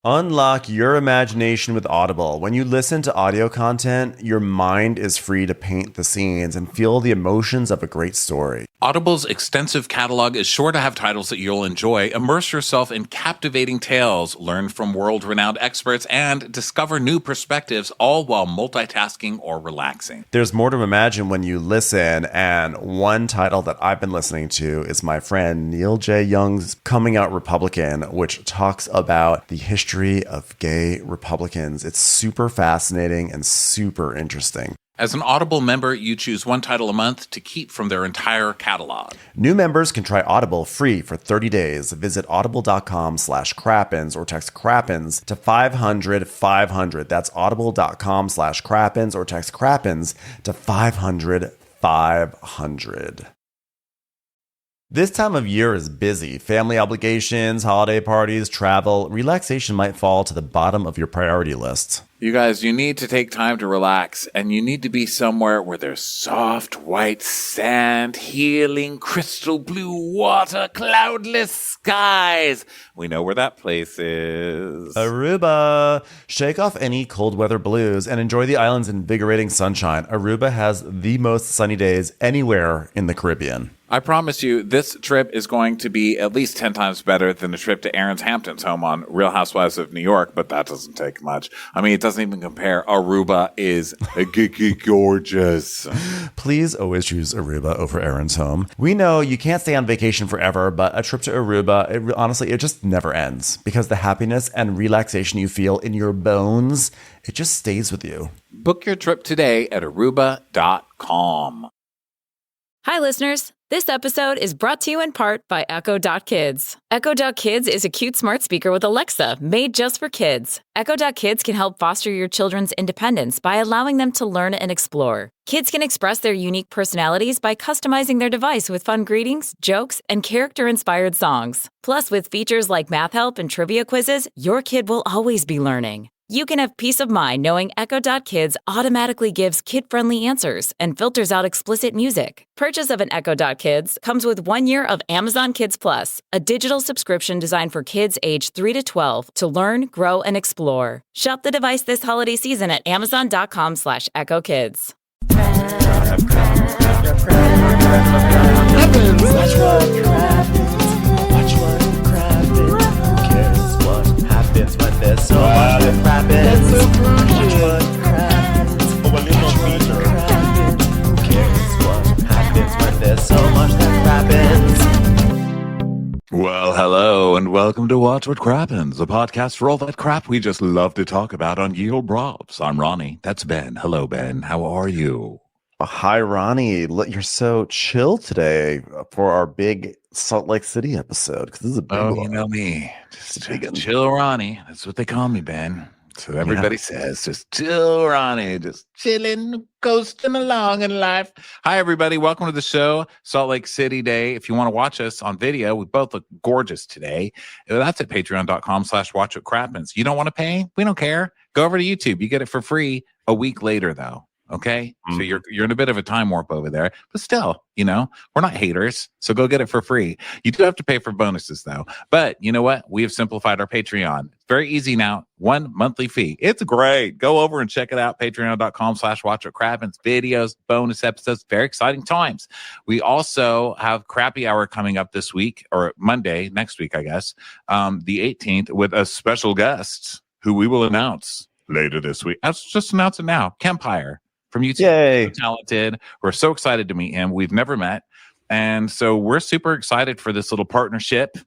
Unlock your imagination with Audible. When you listen to audio content, your mind is free to paint the scenes and feel the emotions of a great story. Audible's extensive catalog is sure to have titles that you'll enjoy. Immerse yourself in captivating tales, learn from world-renowned experts, and discover new perspectives, all while multitasking or relaxing. There's more to imagine when you listen, and one title that I've been listening to is my friend Neil J. Young's Coming Out Republican, which talks about the history of gay Republicans. It's super fascinating and super interesting. As an Audible member, you choose one title a month to keep from their entire catalog. New members can try Audible free for 30 days. Visit audible.com/crappens or text crappens to 500-500. That's audible.com/crappens or text crappens to 500-500. This time of year is busy. Family obligations, holiday parties, travel. Relaxation might fall to the bottom of your priority list. You guys, you need to take time to relax, and you need to be somewhere where there's soft white sand, healing crystal blue water, cloudless skies. We know where that place is. Aruba. Shake off any cold weather blues and enjoy the island's invigorating sunshine. Aruba has the most sunny days anywhere in the Caribbean. I promise you, this trip is going to be at least 10 times better than a trip to Aaron's Hampton's home on Real Housewives of New York, but that doesn't take much. I mean, it doesn't even compare. Aruba is gorgeous. Please always choose Aruba over Aaron's home. We know you can't stay on vacation forever, but a trip to Aruba, honestly, it just never ends because the happiness and relaxation you feel in your bones, it just stays with you. Book your trip today at aruba.com. Hi, listeners. This episode is brought to you in part by Echo.Kids. Echo.Kids is a cute smart speaker with Alexa made just for kids. Echo.Kids can help foster your children's independence by allowing them to learn and explore. Kids can express their unique personalities by customizing their device with fun greetings, jokes, and character-inspired songs. Plus, with features like math help and trivia quizzes, your kid will always be learning. You can have peace of mind knowing Echo.Kids automatically gives kid-friendly answers and filters out explicit music. Purchase of an Echo.Kids comes with 1 year of Amazon Kids Plus, a digital subscription designed for kids age 3 to 12 to learn, grow, and explore. Shop the device this holiday season at amazon.com/EchoKids. Happens when there's so much that happens. Watch what happens. Who cares what happens when there's so much that happens? Well, hello, and welcome to Watch What Crappens, a podcast for all that crap we just love to talk about on Yield Brovs. I'm Ronnie. That's Ben. Hello, Ben. How are you? Hi, Ronnie. You're so chill today for our big Salt Lake City episode because this is a big one. You know me. Just chill Ronnie. That's what they call me, Ben. So everybody says, just chill Ronnie, just chilling, coasting along in life. Hi, everybody. Welcome to the show, Salt Lake City Day. If you want to watch us on video, we both look gorgeous today. That's at patreon.com/watchwhatcrappens. You don't want to pay? We don't care. Go over to YouTube. You get it for free a week later, though. Okay, so you're in a bit of a time warp over there, but still, we're not haters, so go get it for free. You do have to pay for bonuses though, but you know what? We have simplified our Patreon. It's very easy now. 1 monthly fee. It's great. Go over and check it out. Patreon.com/watchwhatcrappens. Videos, bonus episodes, very exciting times. We also have Crappy Hour coming up this week, or Monday, next week, I guess, the 18th, with a special guest who we will announce later this week. Let's just announce it now. Kempire from YouTube. Yay. So talented. We're so excited to meet him. We've never met. And so we're super excited for this little partnership.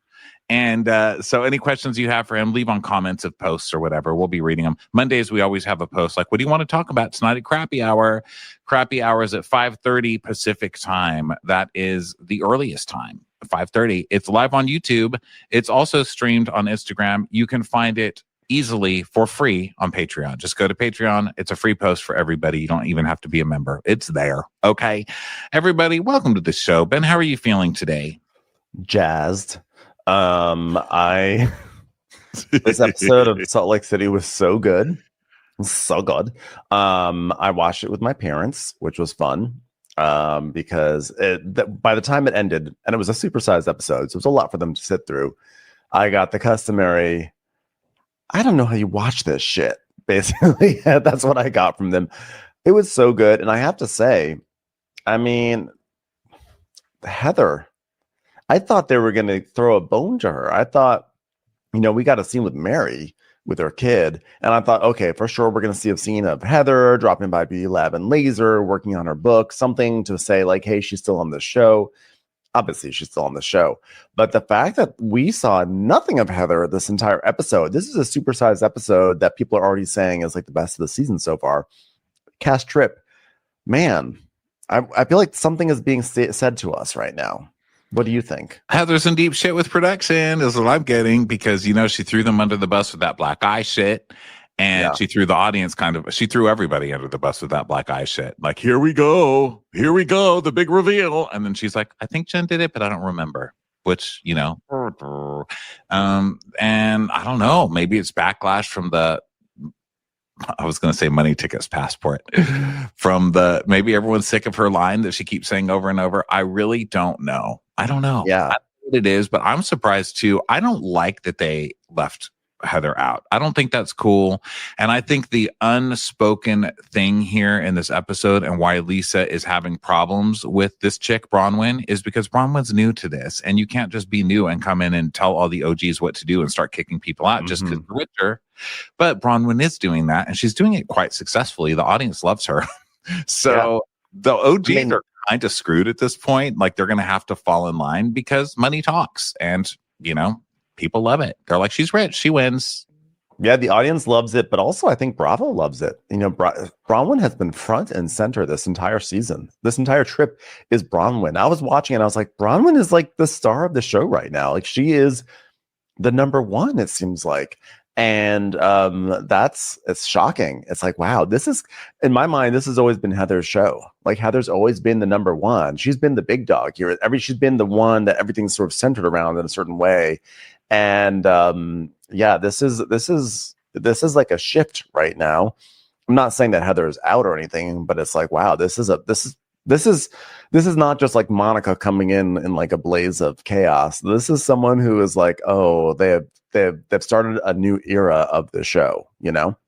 And so any questions you have for him, leave on comments of posts or whatever. We'll be reading them. Mondays, we always have a post like, what do you want to talk about tonight at Crappy Hour? Crappy Hour is at 5:30 Pacific time. That is the earliest time, 5:30. It's live on YouTube. It's also streamed on Instagram. You can find it easily for free on Patreon. Just go to Patreon. It's a free post for everybody. You don't even have to be a member. It's there. Okay. Everybody, welcome to the show. Ben, how are you feeling today? Jazzed. This episode of Salt Lake City was so good. So good. I watched it with my parents, which was fun. Because by the time it ended, and it was a supersized episode, so it was a lot for them to sit through. I got the customary, I don't know how you watch this shit. Basically, that's what I got from them. It was so good. And I have to say, I mean, Heather, I thought they were going to throw a bone to her. I thought, we got a scene with Mary with her kid. And I thought, okay, for sure, we're going to see a scene of Heather dropping by B11 Laser, working on her book, something to say like, hey, she's still on the show. Obviously, she's still on the show. But the fact that we saw nothing of Heather this entire episode, this is a supersized episode that people are already saying is like the best of the season so far. Cast trip. Man, I feel like something is being said to us right now. What do you think? Heather's in deep shit with production is what I'm getting because, she threw them under the bus with that black eye shit. And she threw the audience she threw everybody under the bus with that black eye shit. Like, here we go, the big reveal. And then she's like, I think Jen did it, but I don't remember. Which, and I don't know, maybe it's backlash from I was going to say money tickets passport maybe everyone's sick of her line that she keeps saying over and over. I really don't know. I don't know. Yeah, I don't know what it is, but I'm surprised too. I don't like that they left Heather out. I don't think that's cool. And I think the unspoken thing here in this episode and why Lisa is having problems with this chick, Bronwin, is because Bronwin's new to this. And you can't just be new and come in and tell all the OGs what to do and start kicking people out just because you're with her. But Bronwin is doing that and she's doing it quite successfully. The audience loves her. So the OGs are kind of screwed at this point. Like they're going to have to fall in line because money talks and, people love it. They're like, she's rich. She wins. Yeah, the audience loves it, but also I think Bravo loves it. Bronwin has been front and center this entire season. This entire trip is Bronwin. I was watching and I was like, Bronwin is like the star of the show right now. Like she is the number one, it seems like. And it's shocking. It's like, wow, this is, in my mind, this has always been Heather's show. Like Heather's always been the number one. She's been the big dog here. She's been the one that everything's sort of centered around in a certain way. And this is like a shift right now. I'm not saying that Heather is out or anything, but it's like, wow, this is not just like Monica coming in like a blaze of chaos. This is someone who is like, oh, they've started a new era of the show, Look,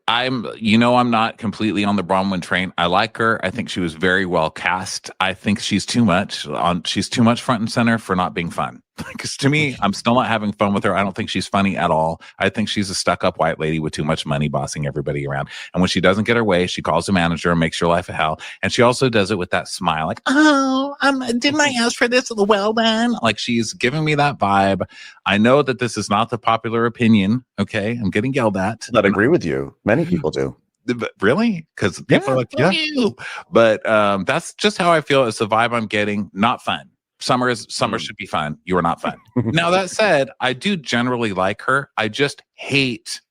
I'm not completely on the Bronwyn train. I like her. I think she was very well cast. I think she's too much front and center for not being fun. Because to me, I'm still not having fun with her. I don't think she's funny at all. I think she's a stuck-up white lady with too much money bossing everybody around. And when she doesn't get her way, she calls the manager and makes your life a hell. And she also does it with that smile, like, oh, didn't I ask for this? Well then, like she's giving me that vibe. I know that this is not the popular opinion. Okay, I'm getting yelled at. I agree with you. Many people do. But really? Because people are like, you. But that's just how I feel. It's the vibe I'm getting. Not fun. Summer should be fun. You are not fun. Now, that said, I do generally like her. I just hate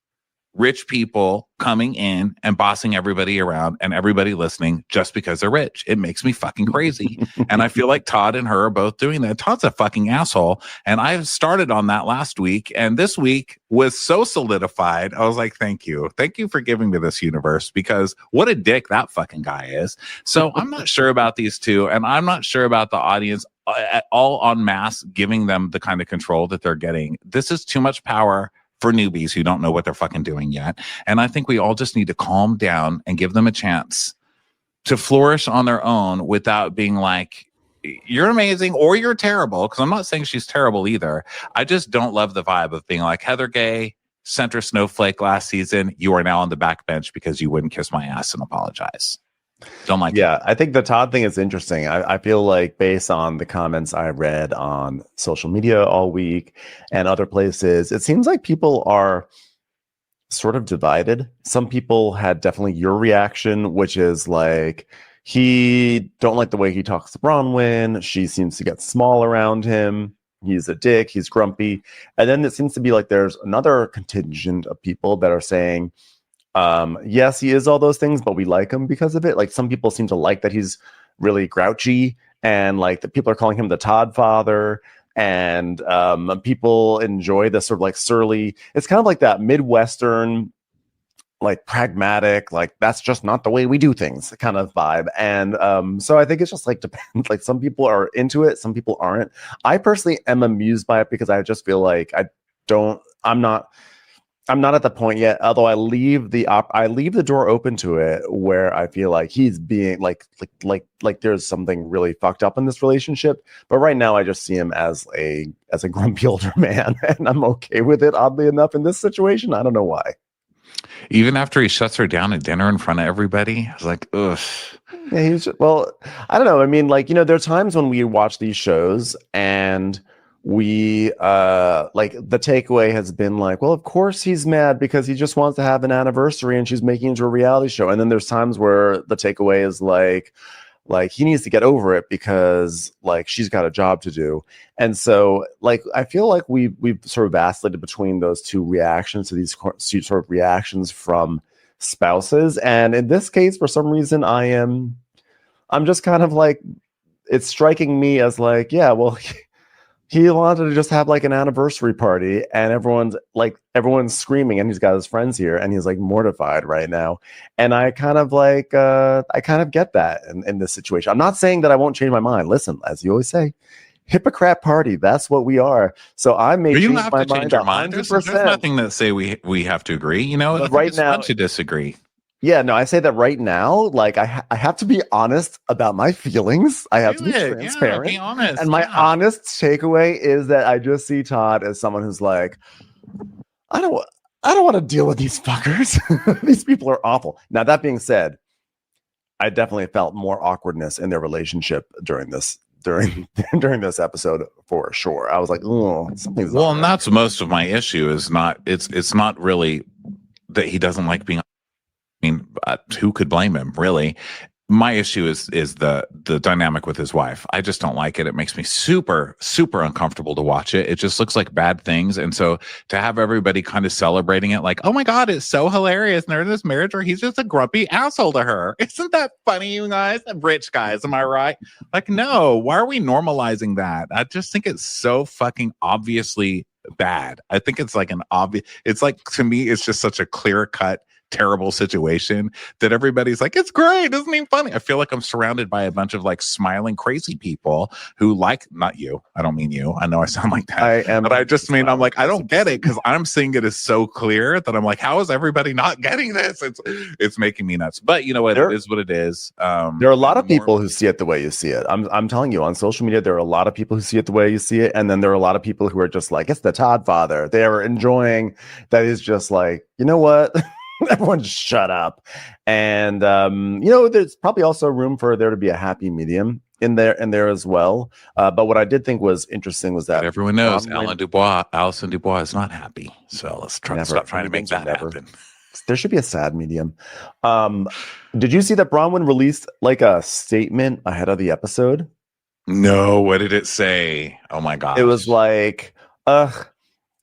rich people coming in and bossing everybody around and everybody listening just because they're rich. It makes me fucking crazy. And I feel like Todd and her are both doing that. Todd's a fucking asshole. And I started on that last week. And this week was so solidified. I was like, thank you. Thank you for giving me this universe because what a dick that fucking guy is. So I'm not sure about these two. And I'm not sure about the audience at all en masse giving them the kind of control that they're getting. This is too much power for newbies who don't know what they're fucking doing yet. And I think we all just need to calm down and give them a chance to flourish on their own without being like, you're amazing or you're terrible. Because I'm not saying she's terrible either. I just don't love the vibe of being like, Heather Gay, center snowflake last season. You are now on the back bench because you wouldn't kiss my ass and apologize. Don't like it. I think the Todd thing is interesting. I feel like based on the comments I read on social media all week and other places, it seems like people are sort of divided. Some people had definitely your reaction, which is like, he don't like the way he talks to Bronwyn. She seems to get small around him. He's a dick. He's grumpy. And then it seems to be like there's another contingent of people that are saying, yes, he is all those things, but we like him because of it. Like some people seem to like that he's really grouchy and like the people are calling him the Todd father. And people enjoy this sort of like surly, it's kind of like that Midwestern, like pragmatic, like that's just not the way we do things kind of vibe. And so I think it's just like depends. Like some people are into it, some people aren't. I personally am amused by it because I just feel like I don't I'm not at the point yet, although I leave the door open to it where I feel like he's being like there's something really fucked up in this relationship. But right now I just see him as a grumpy older man, and I'm okay with it, oddly enough, in this situation. I don't know why. Even after he shuts her down at dinner in front of everybody, I was like, ugh. Yeah, well, I don't know. I mean, like, there are times when we watch these shows and we like the takeaway has been like, well, of course he's mad because he just wants to have an anniversary and she's making it into a reality show. And then there's times where the takeaway is like he needs to get over it because like she's got a job to do. And so like I feel like we've sort of vacillated between those two reactions to these sort of reactions from spouses. And in this case, for some reason, I'm just kind of like, it's striking me as like, yeah, well, he wanted to just have like an anniversary party and everyone's screaming and he's got his friends here and he's like mortified right now. And I kind of get that in this situation. I'm not saying that I won't change my mind. Listen, as you always say, hypocrite party. That's what we are. So I may change my mind 100%. There's nothing that say we have to agree. But right now, to disagree. Yeah, no, I say that right now, like I have to be honest about my feelings. I have to be transparent. Be honest. And my honest takeaway is that I just see Todd as someone who's like, I don't want to deal with these fuckers. These people are awful. Now, that being said, I definitely felt more awkwardness in their relationship during this episode for sure. I was like, oh, something's well, and that's most of my issue is not it's not really that he doesn't like being. I mean, who could blame him, really? My issue is the dynamic with his wife. I just don't like it. It makes me super, super uncomfortable to watch it. It just looks like bad things. And so to have everybody kind of celebrating it like, oh my God, it's so hilarious. And they're in this marriage where he's just a grumpy asshole to her. Isn't that funny, you guys? Rich guys, am I right? Like, no, why are we normalizing that? I just think it's so fucking obviously bad. I think it's like it's like, to me, it's just such a clear-cut terrible situation that everybody's like, it's great, isn't he funny? I feel like I'm surrounded by a bunch of like smiling crazy people who like, not you, I don't mean you, I know I sound like that, I am, but I just mean, I'm like, I don't get it because I'm seeing it as so clear that I'm like, how is everybody not getting this? It's making me nuts. But you know what, it is what it is. There are a lot of people who see it the way you see it. I'm telling you, on social media there are a lot of people who see it the way you see it, and then there are a lot of people who are just like, it's the Todd father. They are enjoying that. Is just like, you know what? Everyone just shut up. And there's probably also room for there to be a happy medium in there as well. But what I did think was interesting was that everyone knows Alison Dubois is not happy. So let's stop trying to make that happen. There should be a sad medium. Did you see that Bronwin released like a statement ahead of the episode? No, what did it say? Oh my God. It was like,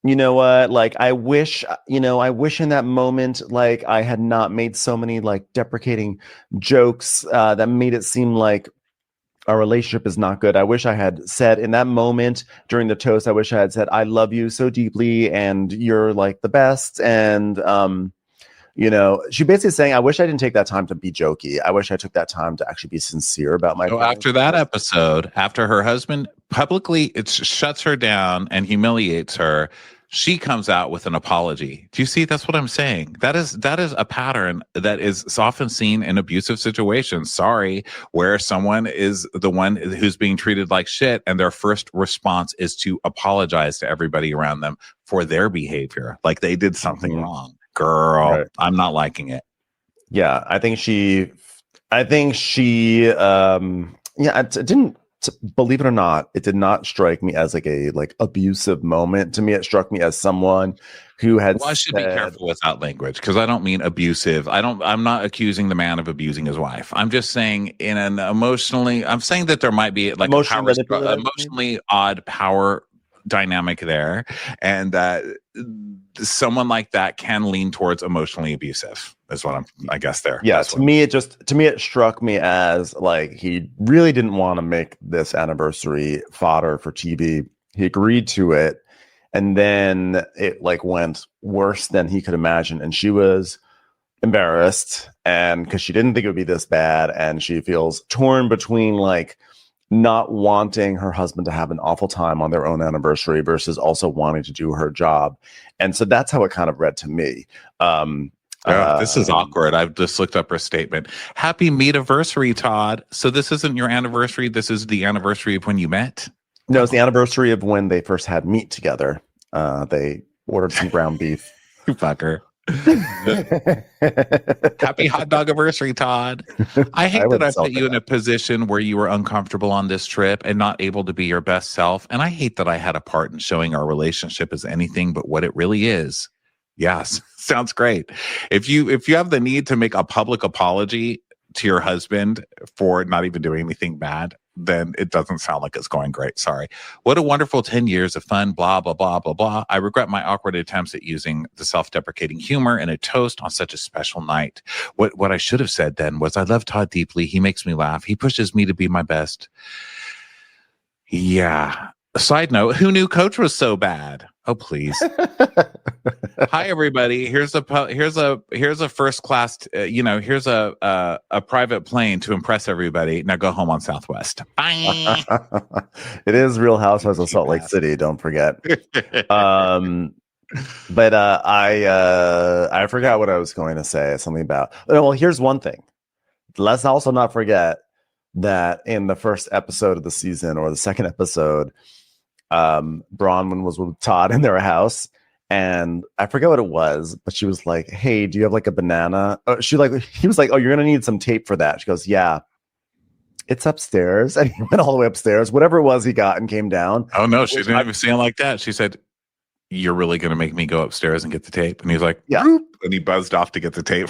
you know what? Like, I wish in that moment, like I had not made so many like deprecating jokes that made it seem like our relationship is not good. I wish I had said in that moment during the toast, I wish I had said, I love you so deeply and you're like the best. And, she basically saying, I wish I didn't take that time to be jokey. I wish I took that time to actually be sincere about my feelings. After that episode, after her husband publicly shuts her down and humiliates her, she comes out with an apology. Do you see? That's what I'm saying. That is a pattern that is often seen in abusive situations. Sorry, where someone is the one who's being treated like shit and their first response is to apologize to everybody around them for their behavior. Like they did something wrong. Girl, right. I'm not liking it. Yeah, I think she it didn't, believe it or not, it did not strike me as like a abusive moment. To me, it struck me as someone who had I should be careful without language because I don't mean abusive. I'm not accusing the man of abusing his wife. I'm just saying I'm saying that there might be like emotionally odd power dynamic there, and that someone like that can lean towards emotionally abusive is what I guess there. Yeah, to me it struck me as like he really didn't want to make this anniversary fodder for TV. He agreed to it, and then it like went worse than he could imagine, and she was embarrassed, and because she didn't think it would be this bad, and she feels torn between like not wanting her husband to have an awful time on their own anniversary versus also wanting to do her job. And so that's how it kind of read to me. This is awkward. I've just looked up her statement. Happy meet-iversary, Todd. So this isn't your anniversary. This is the anniversary of when you met? No, it's the anniversary of when they first had meat together. They ordered some ground beef. You fucker. Happy hot dog anniversary, Todd. I hate that I put you in a position where you were uncomfortable on this trip and not able to be your best self. And I hate that I had a part in showing our relationship as anything but what it really is. Yes, sounds great. If you have the need to make a public apology to your husband for not even doing anything bad, then it doesn't sound like it's going great. Sorry. What a wonderful 10 years of fun, blah, blah, blah, blah, blah. I regret my awkward attempts at using the self-deprecating humor in a toast on such a special night. What I should have said then was, I love Todd deeply. He makes me laugh. He pushes me to be my best. Yeah. Side note, who knew Coach was so bad? Oh, please. Hi, everybody. Here's a first class, here's a private plane to impress everybody. Now go home on Southwest. Bye. It is Real Housewives of Salt Lake City. Don't forget. But I forgot what I was going to say. Something about, well, here's one thing. Let's also not forget that in the first episode of the season, or the second episode, Bronwin was with Todd in their house, and I forget what it was, but she was like, "Hey, do you have like a banana?" He was like, "Oh, you're gonna need some tape for that." She goes, "Yeah, it's upstairs," and he went all the way upstairs. Whatever it was, he got and came down. Oh no, she didn't even say it like that. She said, "You're really gonna make me go upstairs and get the tape?" And he's like, "Yeah," and he buzzed off to get the tape.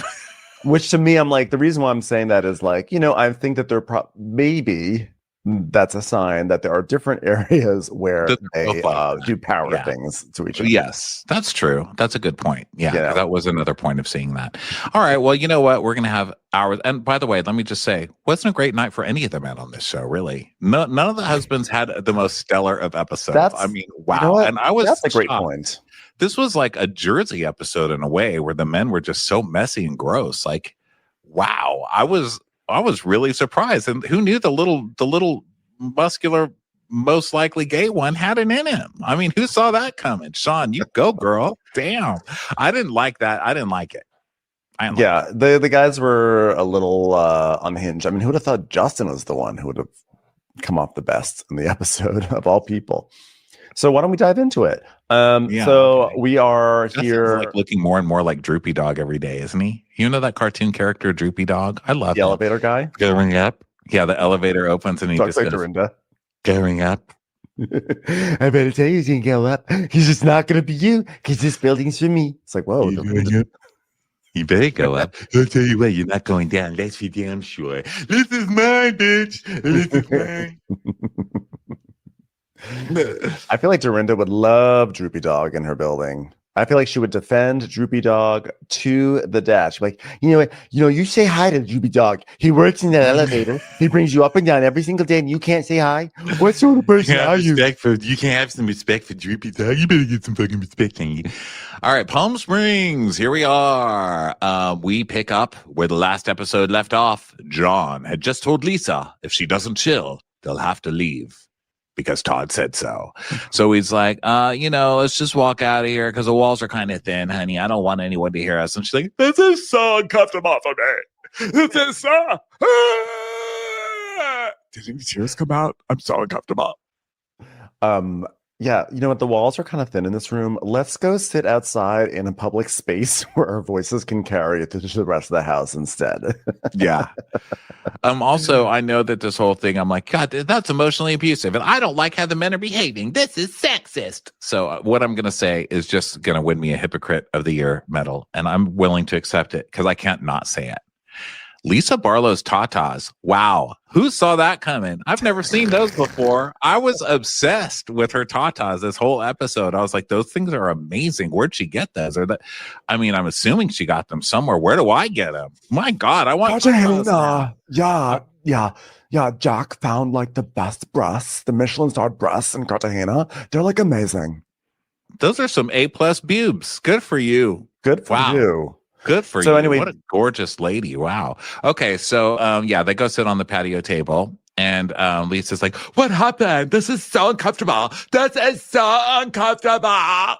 Which to me, I'm like, the reason why I'm saying that is like, I think that they're maybe. That's a sign that there are different areas where they do power things to each other. Yes, that's true. That's a good point. Yeah, that was another point of seeing that. All right. Well, you know what? We're going to have hours. And by the way, let me just say, wasn't a great night for any of the men on this show, really. None of the husbands had the most stellar of episodes. Wow. And that's a great point. This was like a Jersey episode in a way, where the men were just so messy and gross. Like, wow. I was really surprised. And who knew the little muscular, most likely gay one had it in him? I mean, who saw that coming? Sean, you go, girl. Damn. I didn't like that. I didn't like it. The guys were a little unhinged. I mean, who would have thought Justin was the one who would have come off the best in the episode of all people? So why don't we dive into it? We are here, like looking more and more like Droopy Dog every day, isn't he? You know that cartoon character Droopy Dog? I love the elevator guy. Going up. Yeah, the elevator opens and he talks just like Dorinda. Going up. I better tell you, he's gonna go up. He's just not gonna be you, because this building's for me. It's like, whoa. You better go up. I'll tell you what, you're not going down. That's for damn sure. This is mine, bitch. This is mine. I feel like Dorinda would love Droopy Dog in her building. I feel like she would defend Droopy Dog to the death. She'd be like, you say hi to Droopy Dog. He works in the elevator. He brings you up and down every single day, and you can't say hi. What sort of person are you? You can't have some respect for Droopy Dog. You better get some fucking respect on you. All right, Palm Springs. Here we are. We pick up where the last episode left off. John had just told Lisa, if she doesn't chill, they'll have to leave, because Todd said so. So he's like, let's just walk out of here because the walls are kind of thin, honey. I don't want anyone to hear us. And she's like, this is so uncomfortable for me. This is so... Did any tears come out? I'm so uncomfortable. Yeah, you know what? The walls are kind of thin in this room. Let's go sit outside in a public space where our voices can carry it to the rest of the house instead. Yeah. Also, I know that this whole thing, I'm like, God, that's emotionally abusive. And I don't like how the men are behaving. This is sexist. So what I'm going to say is just going to win me a Hypocrite of the Year medal. And I'm willing to accept it because I can't not say it. Lisa Barlow's tatas. Wow. Who saw that coming? I've never seen those before. I was obsessed with her tatas this whole episode. I was like, those things are amazing. Where'd she get those? I'm assuming she got them somewhere. Where do I get them? My God, I want tatas. Yeah. Jack found like the best breasts, the Michelin-starred breasts in Cartagena. They're like amazing. Those are some A+ boobs. Good for you. Good for you. Good for you. So anyway, what a gorgeous lady. Wow. Okay. So, they go sit on the patio table And Lisa's like, what happened? This is so uncomfortable. This is so uncomfortable.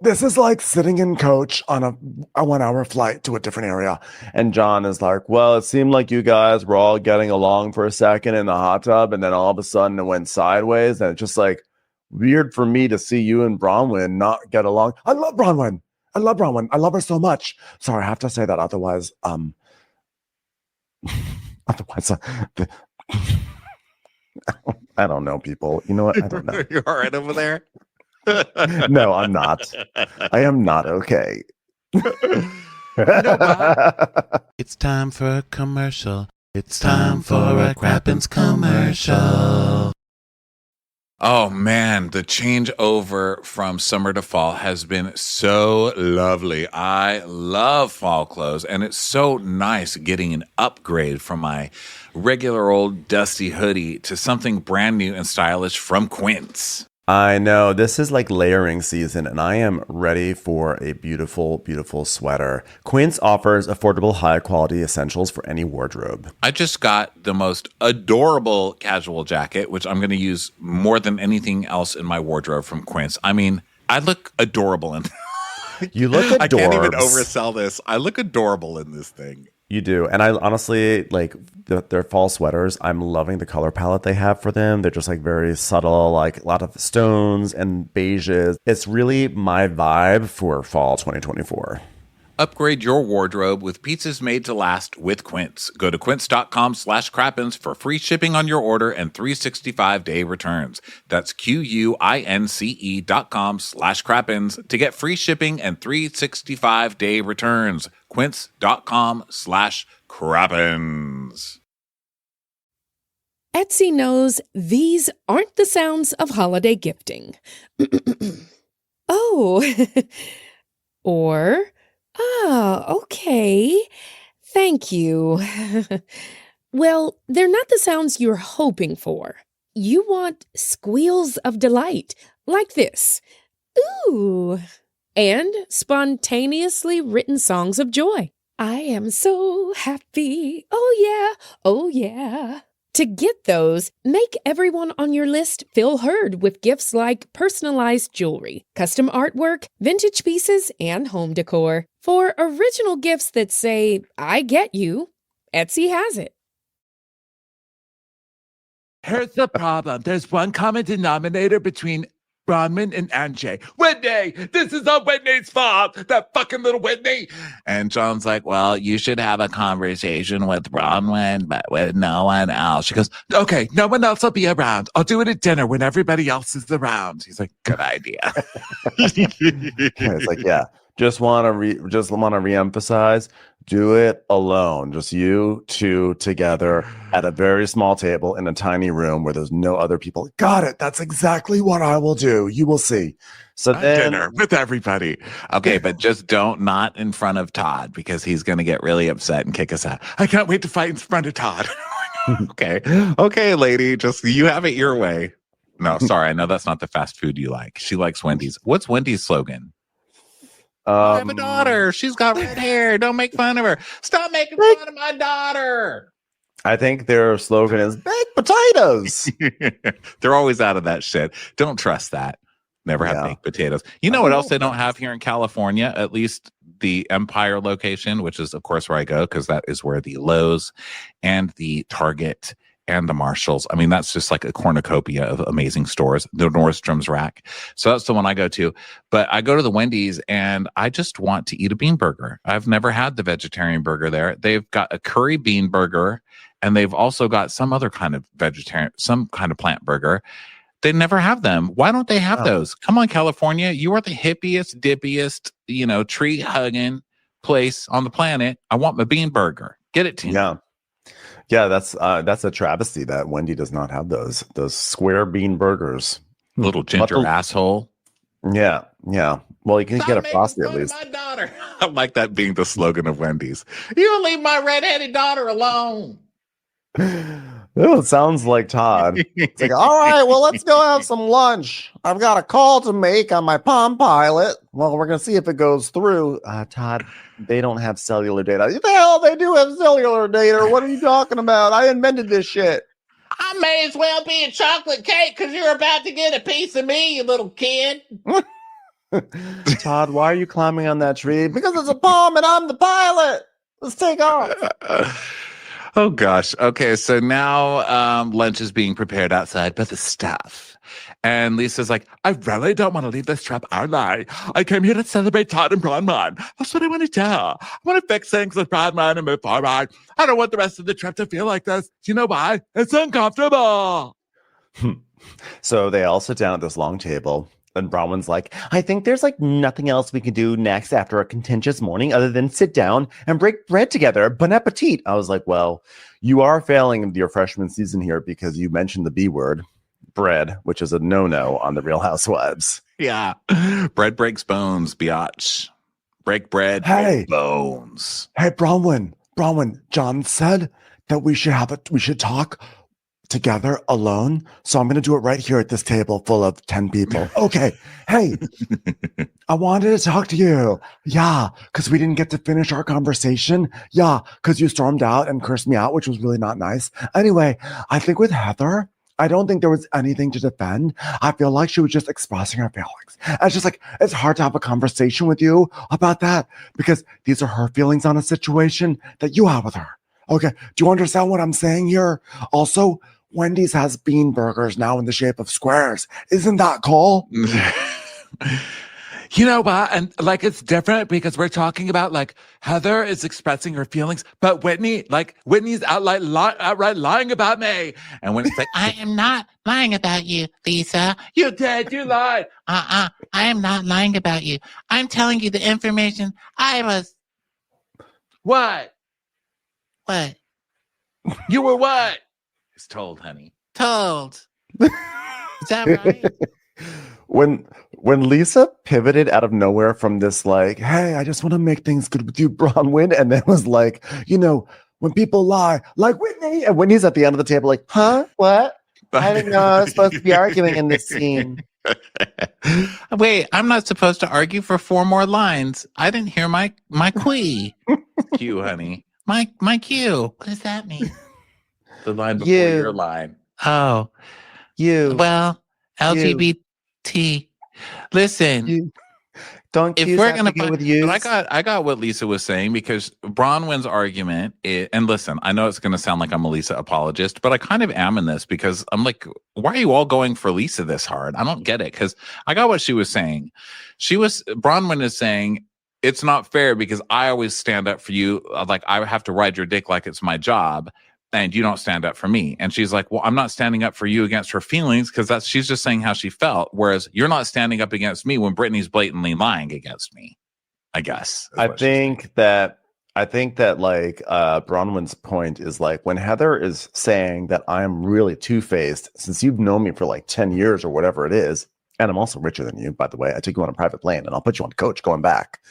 This is like sitting in coach on a 1-hour flight to a different area. And John is like, well, it seemed like you guys were all getting along for a second in the hot tub. And then all of a sudden it went sideways. And it's just like weird for me to see you and Bronwin not get along. I love Bronwin. I love her so much. Sorry, I have to say that. Otherwise, I don't know, people. You know what? I don't know. You're all right over there? No, I'm not. I am not okay. It's time for a commercial. It's time for a Crappens commercial. Oh man, the change over from summer to fall has been so lovely. I love fall clothes, and it's so nice getting an upgrade from my regular old dusty hoodie to something brand new and stylish from Quince. I know, this is like layering season, and I am ready for a beautiful, beautiful sweater. Quince offers affordable, high-quality essentials for any wardrobe. I just got the most adorable casual jacket, which I'm going to use more than anything else in my wardrobe from Quince. I mean, I look adorable in You look adorbs. I can't even oversell this. I look adorable in this thing. You do. And I honestly, like their fall sweaters, I'm loving the color palette they have for them. They're just like very subtle, like a lot of stones and beiges. It's really my vibe for fall 2024. Upgrade your wardrobe with pizzas made to last with Quince. Go to quince.com/crappens for free shipping on your order and 365-day returns. That's QUINCE.com/crappens to get free shipping and 365-day returns. Quince.com/crappens. Etsy knows these aren't the sounds of holiday gifting. Oh, or... okay. Thank you. Well, they're not the sounds you're hoping for. You want squeals of delight, like this. Ooh. And spontaneously written songs of joy. I am so happy. Oh, yeah. Oh, yeah. To get those, make everyone on your list feel heard with gifts like personalized jewelry, custom artwork, vintage pieces, and home decor. For original gifts that say, I get you, Etsy has it. Here's the problem. There's one common denominator between Bronwin and Anjay. Whitney! This is all Whitney's fault! That fucking little Whitney! And John's like, well, you should have a conversation with Bronwin, but with no one else. She goes, Okay, no one else will be around. I'll do it at dinner when everybody else is around. he's like, good idea. It's like, yeah, just want to reemphasize, do it alone. Just you two together at a very small table in a tiny room where there's no other people. Got it. That's exactly what I will do. You will see. So then, dinner with everybody. Okay, but just not in front of Todd because he's going to get really upset and kick us out. I can't wait to fight in front of Todd. Okay, lady, just you have it your way. No, sorry, I know that's not the fast food you like. She likes Wendy's. What's Wendy's slogan? I have a daughter. She's got red hair. Don't make fun of her. Stop making fun of my daughter. I think their slogan is baked potatoes. They're always out of that shit. Don't trust that. Never have baked potatoes. You know what else they don't have here in California? At least the Empire location, which is, of course, where I go, because that is where the Lowe's and the Target and the Marshalls. I mean, that's just like a cornucopia of amazing stores. The Nordstrom's rack. So that's the one I go to. But I go to the Wendy's and I just want to eat a bean burger. I've never had the vegetarian burger there. They've got a curry bean burger and they've also got some other kind of vegetarian, some kind of plant burger. They never have them. Why don't they have those? Come on, California. You are the hippiest, dippiest, tree hugging place on the planet. I want my bean burger. Get it to me. Yeah, that's a travesty that Wendy does not have those square bean burgers. Little ginger asshole. Yeah. Well, you can get a frosty at least. My daughter. I like that being the slogan of Wendy's. You leave my redheaded daughter alone. Oh, it sounds like Todd. It's like, all right, well, let's go have some lunch. I've got a call to make on my Palm Pilot. Well, we're going to see if it goes through. Todd, they don't have cellular data. The hell, they do have cellular data. What are you talking about? I invented this shit. I may as well be a chocolate cake because you're about to get a piece of me, you little kid. Todd, why are you climbing on that tree? Because it's a palm and I'm the pilot. Let's take off. Oh, gosh. Okay, so now lunch is being prepared outside by the staff. And Lisa's like, I really don't want to leave this trip early. I came here to celebrate Todd and Bronwin. That's what I want to do. I want to fix things with Bronwin and move forward. I don't want the rest of the trip to feel like this. Do you know why? It's uncomfortable. So they all sit down at this long table. And Bronwyn's like, I think there's like nothing else we can do next after a contentious morning other than sit down and break bread together. Bon appetit. I was like, well, you are failing your freshman season here because you mentioned the B word. Bread, which is a no-no on the Real Housewives. yeah, bread breaks bones, biatch. Break bread, Hey. break bones. Hey, Bronwyn, John said that we should talk together alone. So I'm going to do it right here at this table full of 10 people. Okay. Hey, I wanted to talk to you. Yeah. Cause we didn't get to finish our conversation. Yeah. Cause you stormed out and cursed me out, which was really not nice. Anyway, I think with Heather, I don't think there was anything to defend. I feel like she was just expressing her feelings. It's just like, it's hard to have a conversation with you about that because these are her feelings on a situation that you have with her. Okay. Do you understand what I'm saying here? Also, Wendy's has bean burgers now in the shape of squares. Isn't that cool? You know what? And like, it's different because we're talking about like Heather is expressing her feelings, but Whitney's outright lying about me. And when it's like, I am not lying about you, Lisa. You did, you lied. I am not lying about you. I'm telling you the information I was. What? What? You were what? it's told, honey. Told. Is that right? When Lisa pivoted out of nowhere from this, like, hey, I just want to make things good with you, Bronwyn, and then was like, you know, when people lie, like Whitney, and Whitney's at the end of the table, like, huh? What? I didn't know I was supposed to be arguing in this scene. Wait, I'm not supposed to argue for 4 more lines. I didn't hear my qui. Cue, honey. My cue. What does that mean? The line before You. your line. Oh, You. well, LGBT. Listen, You. Don't if Q's we're have gonna to go put- with you. But I got what Lisa was saying because Bronwyn's argument is, and listen, I know it's going to sound like I'm a Lisa apologist, but I kind of am in this because I'm like, why are you all going for Lisa this hard? I don't get it because I got what she was saying. Bronwyn is saying it's not fair because I always stand up for you. Like I have to ride your dick like it's my job. And you don't stand up for me. And she's like, well, I'm not standing up for you against her feelings because she's just saying how she felt. Whereas you're not standing up against me when Brittany's blatantly lying against me, I guess. I think that like Bronwyn's point is like when Heather is saying that I'm really two-faced since you've known me for like 10 years or whatever it is, and I'm also richer than you, by the way. I took you on a private plane and I'll put you on coach going back.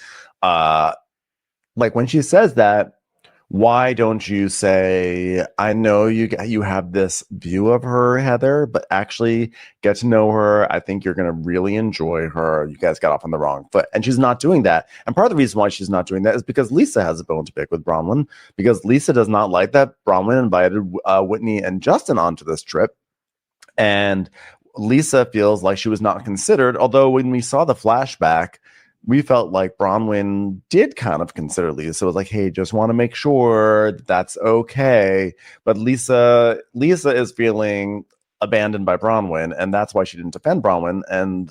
Like when she says that, why don't you say, I know you have this view of her, Heather, but actually get to know her. I think you're going to really enjoy her. You guys got off on the wrong foot. And she's not doing that. And part of the reason why she's not doing that is because Lisa has a bone to pick with Bronwyn, because Lisa does not like that Bronwyn invited Whitney and Justin onto this trip. And Lisa feels like she was not considered, although when we saw the flashback, we felt like Bronwyn did kind of consider Lisa. It was like, hey, just want to make sure that's okay. But Lisa is feeling abandoned by Bronwyn, and that's why she didn't defend Bronwyn, and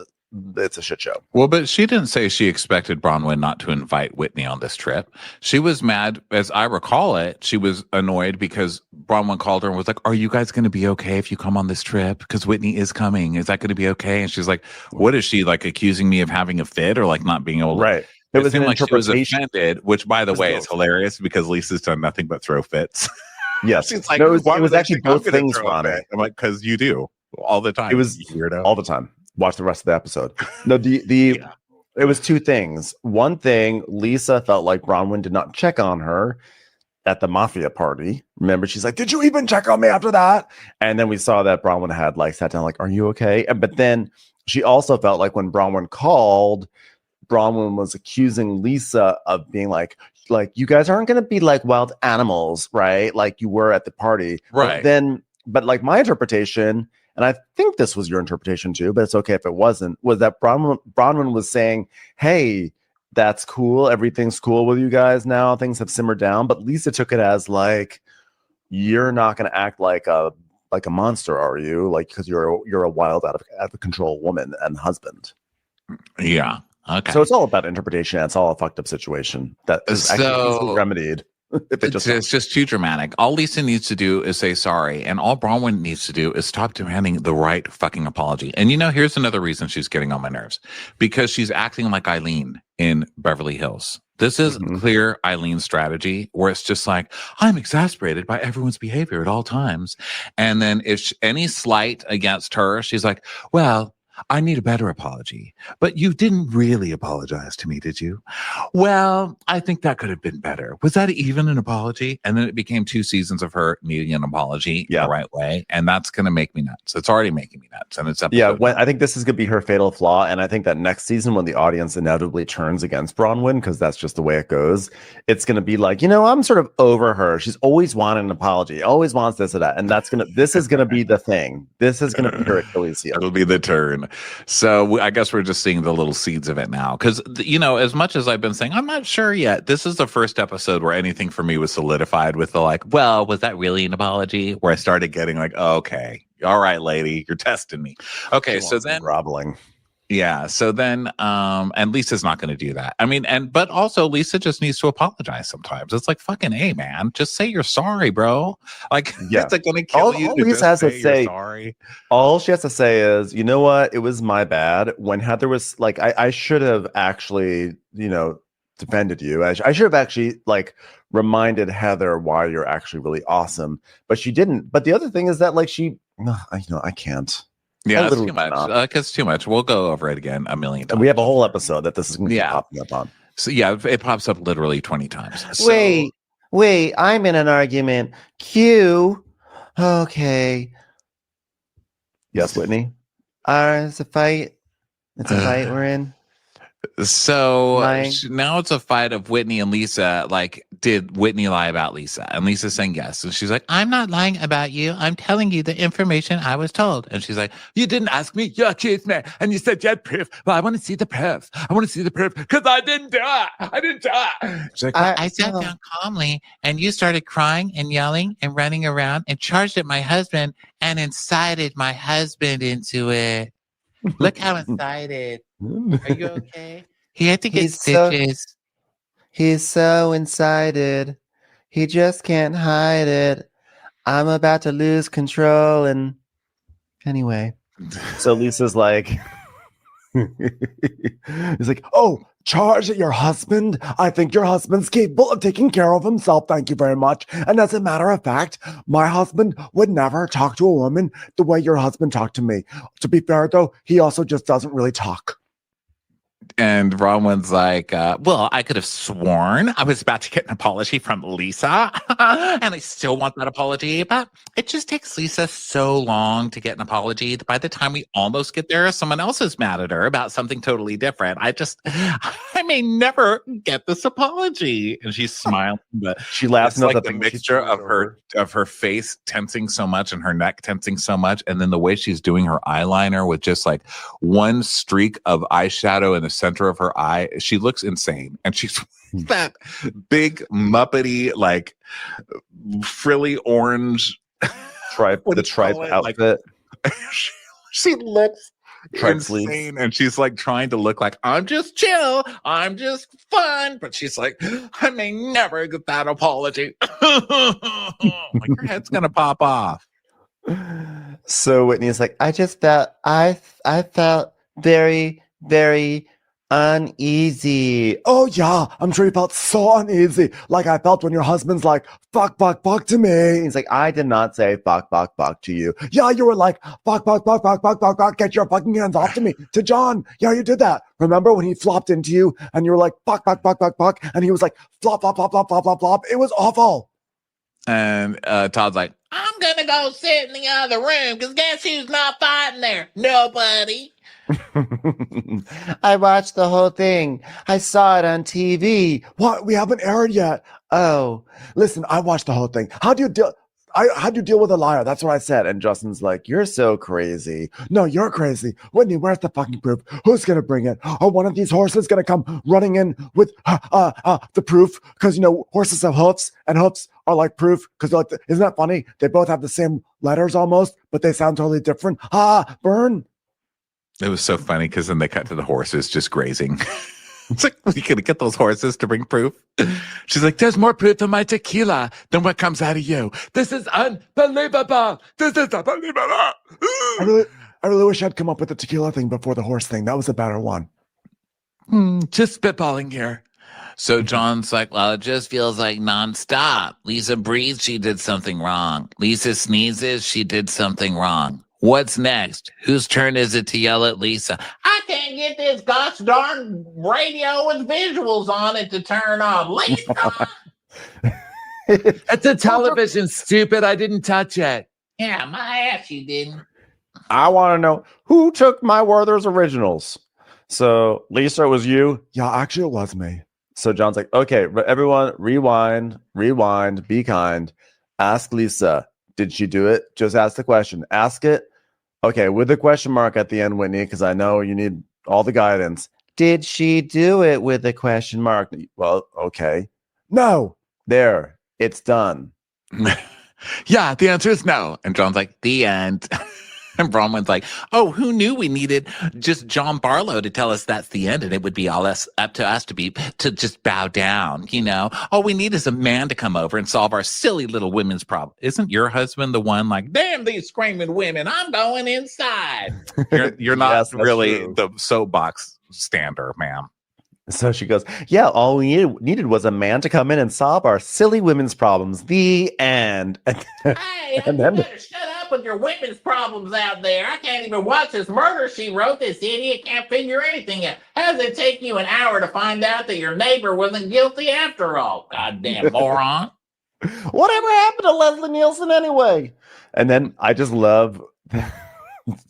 it's a shit show. Well, but she didn't say she expected Bronwyn not to invite Whitney on this trip. She was mad, as I recall it. She was annoyed because Bronwyn called her and was like, are you guys going to be okay if you come on this trip? Because Whitney is coming. Is that going to be okay? And she's like, what is she, like, accusing me of having a fit or like not being able to? Right. It was an like she was interpretation. offended, which, by the way, is hilarious because Lisa's done nothing but throw fits. Yes. She's like, No, it why was would I actually think I'm both gonna things, throw a Ronnie. fit? I'm like, because you do all the time. It was you weirdo. all the time. Watch the rest of the episode. No, it was two things. One thing, Lisa felt like Bronwyn did not check on her at the mafia party. Remember, she's like, did you even check on me after that? And then we saw that Bronwyn had like sat down like, are you okay? But then she also felt like when Bronwyn called, Bronwyn was accusing Lisa of being like you guys aren't going to be like wild animals, right? Like you were at the party. Right. But then But like my interpretation, and I think this was your interpretation too, but it's okay if it wasn't, was that Bronwin was saying, hey, that's cool. Everything's cool with you guys now. Things have simmered down. But Lisa took it as like, you're not going to act like a monster, are you? Like, because you're a wild, out of control woman and husband. Yeah. Okay. So it's all about interpretation. It's all a fucked up situation that is actually easily remedied. If it's just too dramatic. All Lisa needs to do is say sorry, and all Bronwyn needs to do is stop demanding the right fucking apology. And here's another reason she's getting on my nerves, because she's acting like Eileen in Beverly Hills. This is clear Eileen's strategy, where it's just like, I'm exasperated by everyone's behavior at all times. And then if any slight against her, she's like, well, I need a better apology. But you didn't really apologize to me, did you? Well, I think that could have been better. Was that even an apology? And then it became 2 seasons of her needing an apology the right way. And that's going to make me nuts. It's already making me nuts. And it's I think this is going to be her fatal flaw. And I think that next season, when the audience inevitably turns against Bronwyn, because that's just the way it goes, it's going to be like, I'm sort of over her. She's always wanted an apology, always wants this or that. And this is going to be the thing. This is going to be her Achilles heel. It'll be the turn. So I guess we're just seeing the little seeds of it now. Because, as much as I've been saying, I'm not sure yet, this is the first episode where anything for me was solidified with the like, well, was that really an apology? Where I started getting like, okay, all right, lady, you're testing me. Okay, so then groveling. Yeah. So then, and Lisa's not going to do that. I mean, but also Lisa just needs to apologize sometimes. It's like, fucking A, man, just say you're sorry, bro. Like, it's like going to kill you. All Lisa has to say, sorry. All she has to say is, you know what? It was my bad. When Heather was like, I should have actually, defended you. I should have actually like reminded Heather why you're actually really awesome, but she didn't. But the other thing is that like I can't. Yeah, that's too much. It's too much. We'll go over it again a million times. And we have a whole episode that this is going to keep popping up on. So it pops up literally 20 times. So, wait, I'm in an argument. Q. Okay. Yes, Whitney. It's a fight. It's a fight we're in. So now it's a fight of Whitney and Lisa. Like, did Whitney lie about Lisa? And Lisa's saying yes. And she's like, I'm not lying about you. I'm telling you the information I was told. And she's like, you didn't ask me. You accused me. And you said you had proof. Well, I want to see the proof. I want to see the proof because I didn't do it. I didn't do it. She's like, I sat down calmly and you started crying and yelling and running around and charged at my husband and incited my husband into it. Look how incited. Are you okay? He had to get stitches. He's so incited. He just can't hide it. I'm about to lose control. And anyway, so Lisa's like, he's like, oh, charge at your husband. I think your husband's capable of taking care of himself. Thank you very much. And as a matter of fact, my husband would never talk to a woman the way your husband talked to me. To be fair, though, he also just doesn't really talk. And Bronwyn's like, well, I could have sworn I was about to get an apology from Lisa, and I still want that apology, but it just takes Lisa so long to get an apology that by the time we almost get there, someone else is mad at her about something totally different. I may never get this apology. And she's smiling, but she laughs. It's like the mixture of her face tensing so much and her neck tensing so much, and then the way she's doing her eyeliner with just like one streak of eyeshadow in the center of her eye. She looks insane, and she's that big muppety, like frilly orange tripe outfit. Like, she looks insane, and she's like trying to look like I'm just chill, I'm just fun, but she's like, I may never get that apology. Like, your head's gonna pop off. So Whitney's like, I felt very, very uneasy. Oh yeah, I'm sure you felt so uneasy, like I felt when your husband's like, fuck to me. He's like, I did not say fuck to you. Yeah, you were like, fuck, get your fucking hands off to me, to John. Yeah, you did that. Remember when he flopped into you and you were like, fuck, and he was like, flop. It was awful. And Todd's like, I'm gonna go sit in the other room because guess who's not fighting there? Nobody. I watched the whole thing. I saw it on TV. What? We haven't aired yet. Oh, listen, I watched the whole thing. How do you deal? how'd you deal with a liar? That's what I said. And Justin's like, you're so crazy. No, you're crazy. Whitney, where's the fucking proof? Who's going to bring it? Are one of these horses going to come running in with the proof? Because, you know, horses have hoofs and hoofs are like proof. Because like, isn't that funny? They both have the same letters almost, but they sound totally different. Burn. It was so funny because then they cut to the horses just grazing. It's like, are you going to get those horses to bring proof? She's like, there's more proof in my tequila than what comes out of you. This is unbelievable. This is unbelievable. I really wish I'd come up with the tequila thing before the horse thing. That was a better one. Just spitballing here. So John's like, Well, it just feels like nonstop. Lisa breathes, she did something wrong. Lisa sneezes, she did something wrong. What's next? Whose turn is it to yell at Lisa? I can't get this gosh darn radio with visuals on it to turn on. Lisa! It's a television, stupid. I didn't touch it. Yeah, my ass you didn't. I want to know who took my Werther's originals. So Lisa, it was you? Yeah, actually it was me. So John's like, okay, everyone rewind, be kind. Ask Lisa, did she do it? Just ask the question. Ask it. Okay, with a question mark at the end, Whitney, because I know you need all the guidance. Did she do it with a question mark? Well, okay. No. There. It's done. Yeah, the answer is no. and John's like, the end. And Bronwin's like, oh, who knew we needed just John Barlow to tell us that's the end and it would be all up to us to just bow down, you know? All we need is a man to come over and solve our silly little women's problem. Isn't your husband the one like, damn these screaming women, I'm going inside? You're not Yes, really true. the soapbox stander, ma'am. So she goes, yeah, all we needed was a man to come in and solve our silly women's problems. The end. Hey, And you then- better shut up with your women's problems out there. I can't even watch this murder she wrote. This idiot can't figure anything out. How does it take you an hour to find out that your neighbor wasn't guilty after all? Goddamn moron. Whatever happened to Leslie Nielsen anyway? And then I just love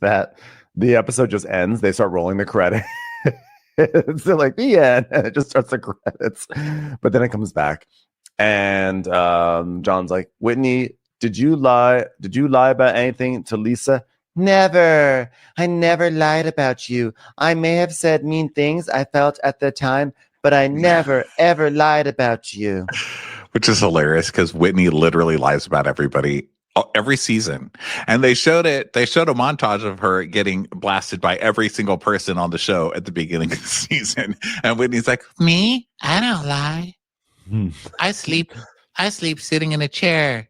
that the episode just ends. They start rolling the credits. So like the end, and it just starts the credits. But then it comes back. And John's like, Whitney, did you lie? Did you lie about anything to Lisa? Never. I never lied about you. I may have said mean things I felt at the time, but I never, ever lied about you. Which is hilarious because Whitney literally lies about everybody every season. And they showed a montage of her getting blasted by every single person on the show at the beginning of the season. And Whitney's like, Me? I don't lie. I sleep sitting in a chair.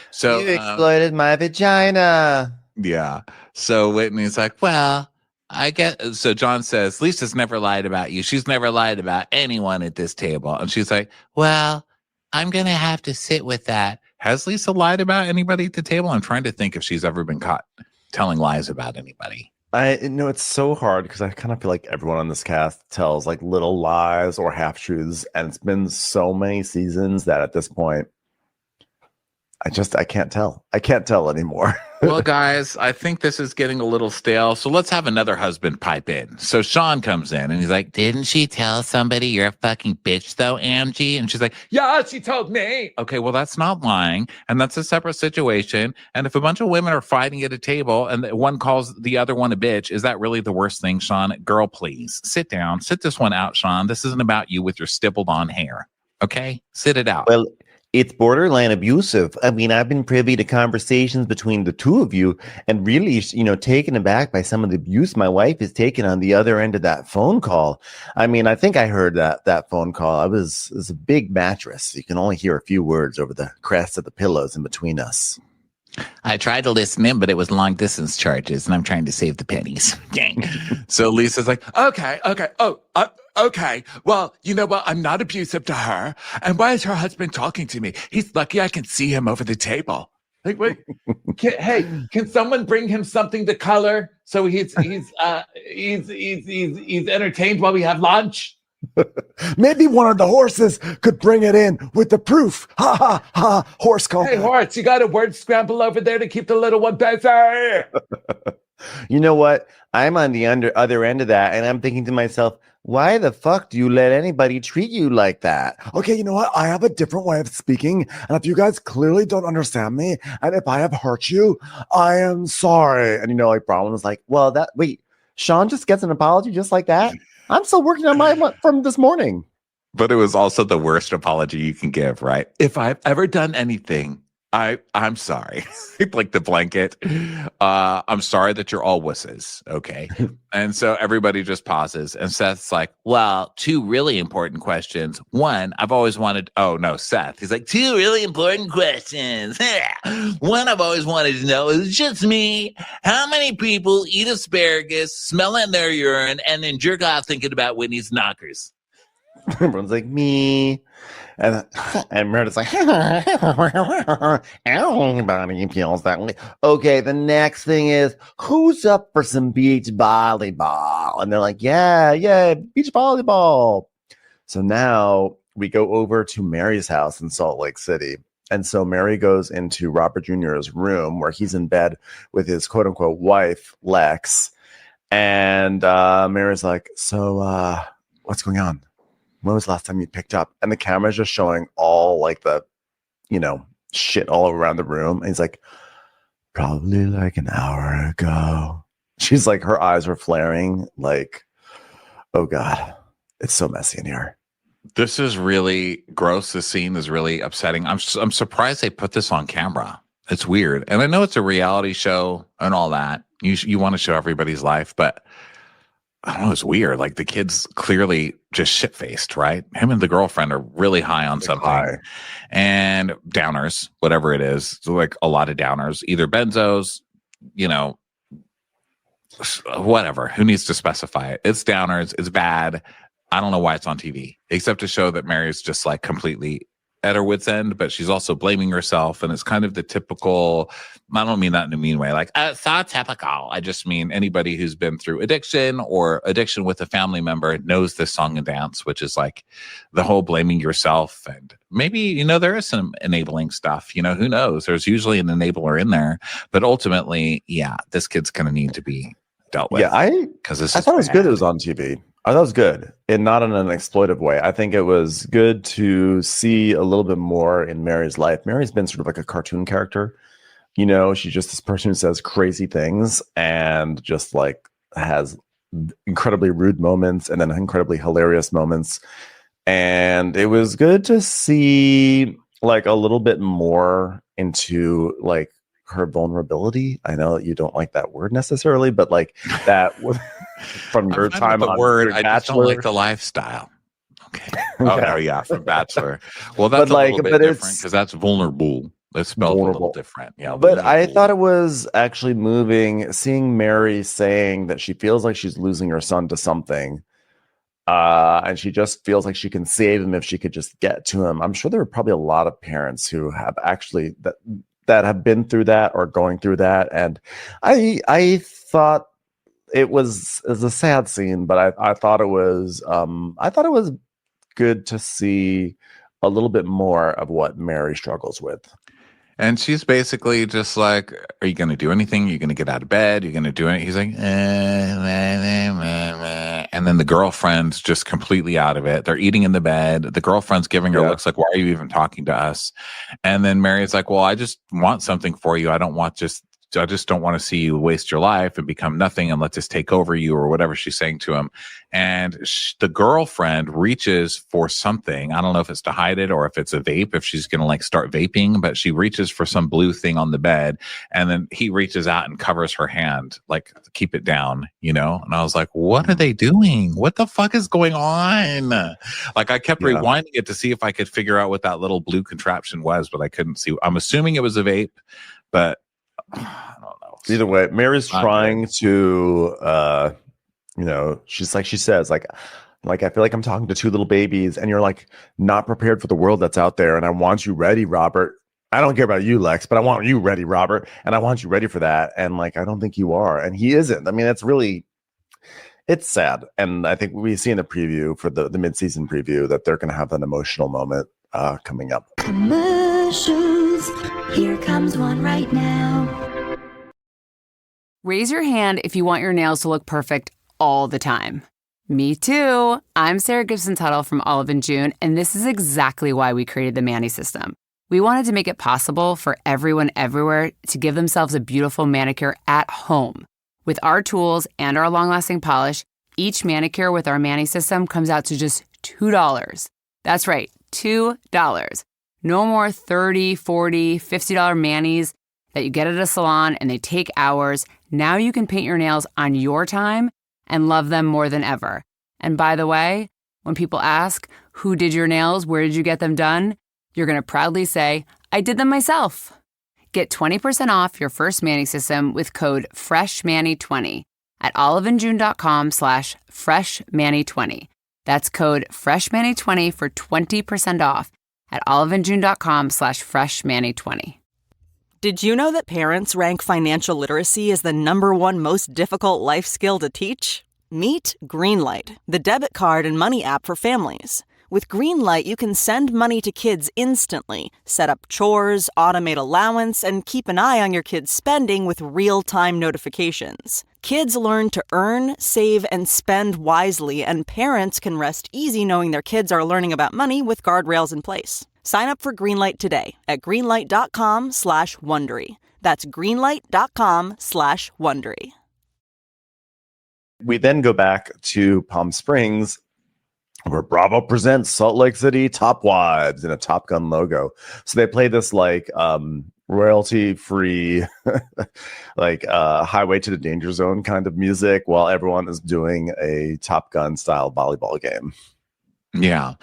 so You exploited my vagina. yeah. So Whitney's like, Well, I guess so John says, Lisa's never lied about you. She's never lied about anyone at this table. And she's like, well, I'm gonna have to sit with that. has Lisa lied about anybody at the table? I'm trying to think if she's ever been caught telling lies about anybody. I know it's so hard because I kind of feel like everyone on this cast tells like little lies or half truths, and it's been so many seasons that at this point, I can't tell. I can't tell anymore. Well, guys, I think this is getting a little stale. So let's have another husband pipe in. So Sean comes in and he's like, Didn't she tell somebody you're a fucking bitch though, Angie? and she's like, Yeah, she told me. okay, well, that's not lying. And that's a separate situation. And if a bunch of women are fighting at a table and one calls the other one a bitch, is that really the worst thing, Sean? Girl, please sit down. Sit this one out, Sean. This isn't about you with your stippled on hair. Okay? Sit it out. Well, it's borderline abusive. I mean, I've been privy to conversations between the two of you and really, taken aback by some of the abuse my wife has taken on the other end of that phone call. I mean, I think I heard that phone call. It was a big mattress. You can only hear a few words over the crest of the pillows in between us. I tried to listen in, but it was long distance charges, and I'm trying to save the pennies. Dang. So Lisa's like, Okay. Oh, okay. Well, you know what? I'm not abusive to her. And why is her husband talking to me? He's lucky I can see him over the table. Like, wait, can someone bring him something to color so he's entertained while we have lunch? Maybe one of the horses could bring it in with the proof. Ha ha ha. Horse call. Hey, horse, you got a word scramble over there to keep the little one busy. You know what? I'm on the other end of that, and I'm thinking to myself, why the fuck do you let anybody treat you like that? Okay, you know what? I have a different way of speaking, and if you guys clearly don't understand me, and if I have hurt you, I am sorry. And like Bronwin was like, well, wait, Sean just gets an apology just like that? I'm still working on my one from this morning. But it was also the worst apology you can give, right? If I've ever done anything, I'm sorry. Like the blanket. I'm sorry that you're all wusses. Okay. And so everybody just pauses. And Seth's like, well, two really important questions. One, I've always wanted. Oh, no, Seth. He's like, two really important questions. One I've always wanted to know is just me. How many people eat asparagus, smell it in their urine, and then jerk off thinking about Whitney's knockers? Everyone's like, me. And Meredith's like, everybody feels that way. Okay, the next thing is, who's up for some beach volleyball? And they're like, yeah, beach volleyball. So now we go over to Mary's house in Salt Lake City. And so Mary goes into Robert Jr.'s room where he's in bed with his quote unquote wife, Lex. And Mary's like, so what's going on? When was the last time you picked up? And the camera's just showing all like the, shit all around the room. And he's like, probably like an hour ago. She's like, her eyes were flaring like, oh God, it's so messy in here. This is really gross. This scene is really upsetting. I'm surprised they put this on camera. It's weird. And I know it's a reality show and all that. You want to show everybody's life, but I don't know, it's weird. Like the kid's clearly just shit-faced, right? Him and the girlfriend are really high on something. And downers, whatever it is, like a lot of downers, either benzos, whatever. Who needs to specify it? It's downers. It's bad. I don't know why it's on TV, except to show that Mary's just like completely at her wit's end, but she's also blaming herself. And it's kind of the typical, I don't mean that in a mean way, like, it's not typical. I just mean anybody who's been through addiction or addiction with a family member knows this song and dance, which is like the whole blaming yourself. And maybe, there is some enabling stuff, who knows? There's usually an enabler in there, but ultimately, yeah, this kid's going to need to be dealt with. Yeah, I thought it was good it was on TV. I thought it was good, and not in an exploitive way. I think it was good to see a little bit more in Mary's life. Mary's been sort of like a cartoon character. She's just this person who says crazy things and just like has incredibly rude moments and then incredibly hilarious moments. And it was good to see like a little bit more into like her vulnerability. I know that you don't like that word necessarily, but like that from your time the on word, Bachelor. I just don't like the lifestyle. Okay. Oh, yeah, from Bachelor. Well, that's a little bit different because that's vulnerable. It's spelled a little different. Yeah, but I thought it was actually moving seeing Mary saying that she feels like she's losing her son to something. And she just feels like she can save him if she could just get to him. I'm sure there are probably a lot of parents who have actually that have been through that or going through that. And I thought it was a sad scene, but I thought it was good to see a little bit more of what Mary struggles with. And she's basically just like, are you going to do anything? Are you going to get out of bed? Are you going to do it? He's like, and then the girlfriend's just completely out of it. They're eating in the bed. The girlfriend's giving her looks like, why are you even talking to us? And then Mary's like, well, I just want something for you. I just don't want to see you waste your life and become nothing and let this take over you or whatever she's saying to him. And the girlfriend reaches for something. I don't know if it's to hide it or if it's a vape, if she's going to like start vaping, but she reaches for some blue thing on the bed. And then he reaches out and covers her hand, like keep it down, And I was like, what are they doing? What the fuck is going on? Like I kept rewinding it to see if I could figure out what that little blue contraption was, but I couldn't see. I'm assuming it was a vape, but I don't know. Either way, Mary's trying to, she's like, she says, like, I feel like I'm talking to two little babies and you're like not prepared for the world that's out there. And I want you ready, Robert. I don't care about you, Lex, but I want you ready, Robert. And I want you ready for that. And like, I don't think you are. And he isn't. I mean, It's sad. And I think we see in the preview for the mid-season preview that they're going to have an emotional moment coming up. Commercials. Here comes one right now. Raise your hand if you want your nails to look perfect all the time. Me too. I'm Sarah Gibson Tuttle from Olive & June, and this is exactly why we created the Mani system. We wanted to make it possible for everyone everywhere to give themselves a beautiful manicure at home. With our tools and our long-lasting polish, each manicure with our Mani system comes out to just $2. That's right, $2. No more $30, $40, $50 manis that you get at a salon and they take hours. Now you can paint your nails on your time and love them more than ever. And by the way, when people ask, who did your nails? Where did you get them done? You're going to proudly say, I did them myself. Get 20% off your first Mani system with code FRESHMANI20 at oliveandjune.com/freshmani20. That's code FRESHMANI20 for 20% off at oliveandjune.com/freshmani20. Did you know that parents rank financial literacy as the #1 most difficult life skill to teach? Meet Greenlight, the debit card and money app for families. With Greenlight, you can send money to kids instantly, set up chores, automate allowance, and keep an eye on your kids' spending with real-time notifications. Kids learn to earn, save, and spend wisely, and parents can rest easy knowing their kids are learning about money with guardrails in place. Sign up for Greenlight today at greenlight.com/Wondery. That's greenlight.com/Wondery. We then go back to Palm Springs, where Bravo presents Salt Lake City Top Wives in a Top Gun logo. So they play this like royalty free, like Highway to the Danger Zone kind of music while everyone is doing a Top Gun style volleyball game. Yeah.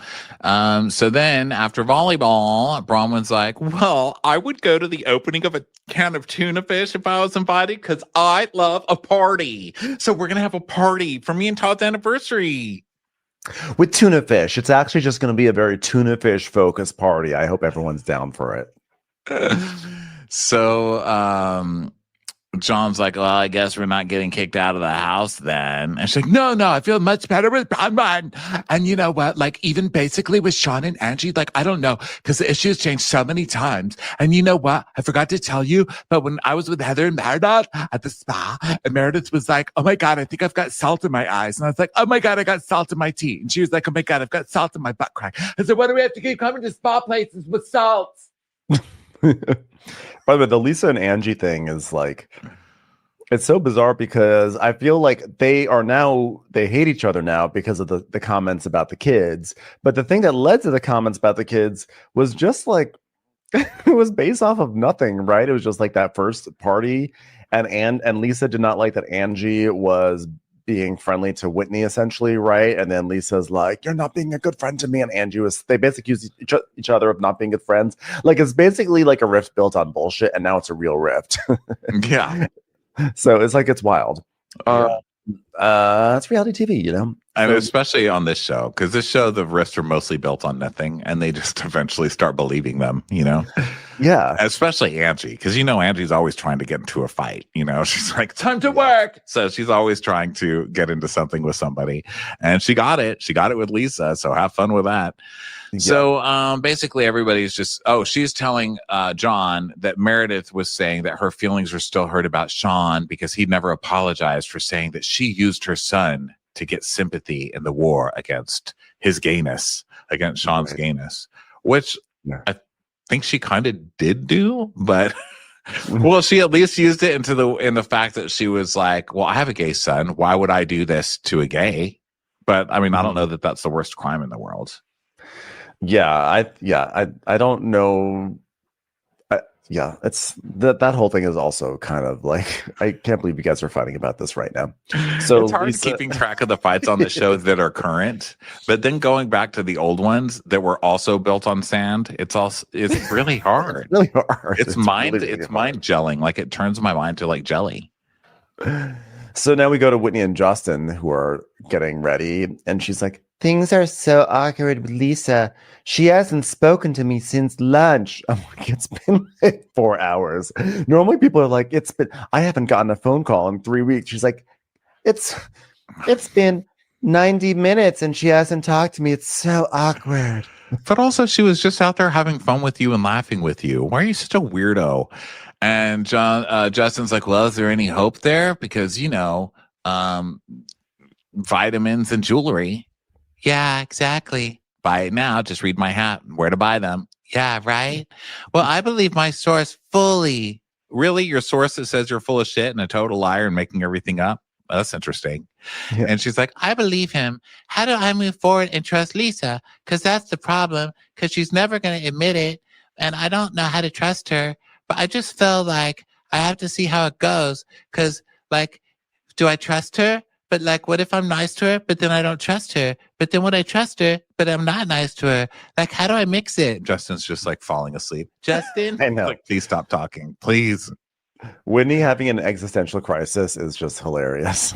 So then after volleyball, Bronwin's like, well, I would go to the opening of a can of tuna fish if I was invited because I love a party. So we're going to have a party for me and Todd's anniversary. With tuna fish. It's actually just going to be a very tuna fish focused party. I hope everyone's down for it. So John's like, well, I guess we're not getting kicked out of the house then. And she's like, no, I feel much better with Bronwin. And you know what? Like, even basically with Sean and Angie, like, I don't know, because the issue has changed so many times. And you know what? I forgot to tell you, but when I was with Heather and Meredith at the spa, and Meredith was like, oh my God, I think I've got salt in my eyes. And I was like, oh my God, I got salt in my teeth. And she was like, oh my God, I've got salt in my butt crack. I said, why do we have to keep coming to spa places with salt? By the way, the Lisa and Angie thing is like, it's so bizarre because I feel like they hate each other now because of the comments about the kids. But the thing that led to the comments about the kids was just like, it was based off of nothing, right? It was just like that first party. And Lisa did not like that Angie was being friendly to Whitney, essentially, right? And then Lisa's like, you're not being a good friend to me. And Angie they basically used each other of not being good friends. Like, it's basically like a rift built on bullshit, and now it's a real rift. Yeah. So it's like, it's wild. It's reality TV, you know? And especially on this show, because this show, the rifts are mostly built on nothing, and they just eventually start believing them, you know? Yeah. Especially Angie, because, you know, Angie's always trying to get into a fight, you know? She's like, time to work. So she's always trying to get into something with somebody. And she got it. She got it with Lisa, so have fun with that. Yeah. So basically everybody's just, she's telling John that Meredith was saying that her feelings were still hurt about Sean because he'd never apologized for saying that she used her son to get sympathy in the war against his gayness, against Sean's gayness, which I think she kind of did do, but well, she at least used it in the fact that she was like, well, I have a gay son. Why would I do this to a gay? But I mean, I don't know that that's the worst crime in the world. I don't know. It's that whole thing is also kind of like, I can't believe you guys are fighting about this right now. So it's hard keeping track of the fights on the show that are current, but then going back to the old ones that were also built on sand, it's really hard. It's really hard. It's mind gelling. Like, it turns my mind to like jelly. So now we go to Whitney and Justin, who are getting ready, and she's like, things are so awkward with Lisa. She hasn't spoken to me since lunch. I'm like, it's been like 4 hours. Normally people are like, I haven't gotten a phone call in 3 weeks. She's like, It's been 90 minutes and she hasn't talked to me. It's so awkward. But also, she was just out there having fun with you and laughing with you. Why are you such a weirdo? And Justin's like, well, is there any hope there? Because, vitamins and jewelry. Yeah, exactly. Buy it now. Just read my hat. Where to buy them. Yeah, right? Well, I believe my source fully. Really? Your source that says you're full of shit and a total liar and making everything up? Well, that's interesting. Yeah. And she's like, I believe him. How do I move forward and trust Lisa? Because that's the problem. Because she's never going to admit it. And I don't know how to trust her. But I just felt like I have to see how it goes. Because, do I trust her? But, what if I'm nice to her, but then I don't trust her? But then would I trust her, but I'm not nice to her? How do I mix it? Justin's just falling asleep. Justin? I know. Please stop talking. Please. Whitney having an existential crisis is just hilarious.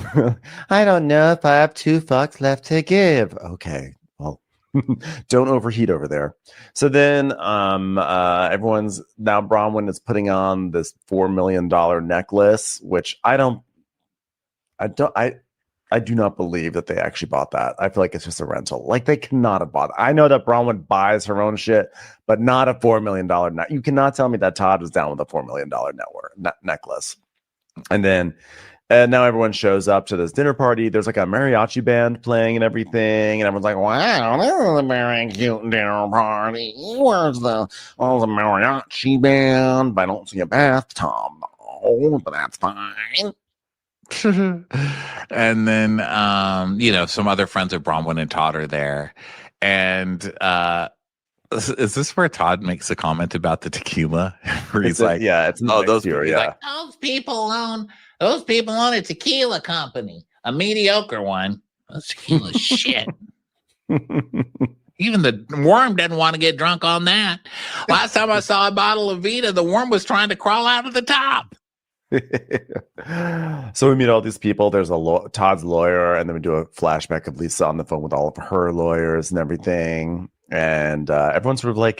I don't know if I have 2 fucks left to give. Okay, well, don't overheat over there. So then everyone's now Bronwin is putting on this $4 million necklace, which I do not believe that they actually bought that. I feel like it's just a rental. They cannot have bought it. I know that Bronwin buys her own shit, but not a $4 million net. You cannot tell me that Todd was down with a $4 million necklace. And then now everyone shows up to this dinner party. There's a mariachi band playing and everything. And everyone's like, wow, this is a very cute dinner party. Where's the mariachi band? But I don't see a bathtub. Oh, but that's fine. And then some other friends of Bronwin and Todd are there, and is this where Todd makes a comment about the tequila where he's it's those year, he's like, Those people own a tequila company, a mediocre one. Those tequila shit. Even the worm doesn't want to get drunk on that. Last time I saw a bottle of Vita, the worm was trying to crawl out of the top. So we meet all these people. There's Todd's lawyer, and then we do a flashback of Lisa on the phone with all of her lawyers and everything. And everyone's sort of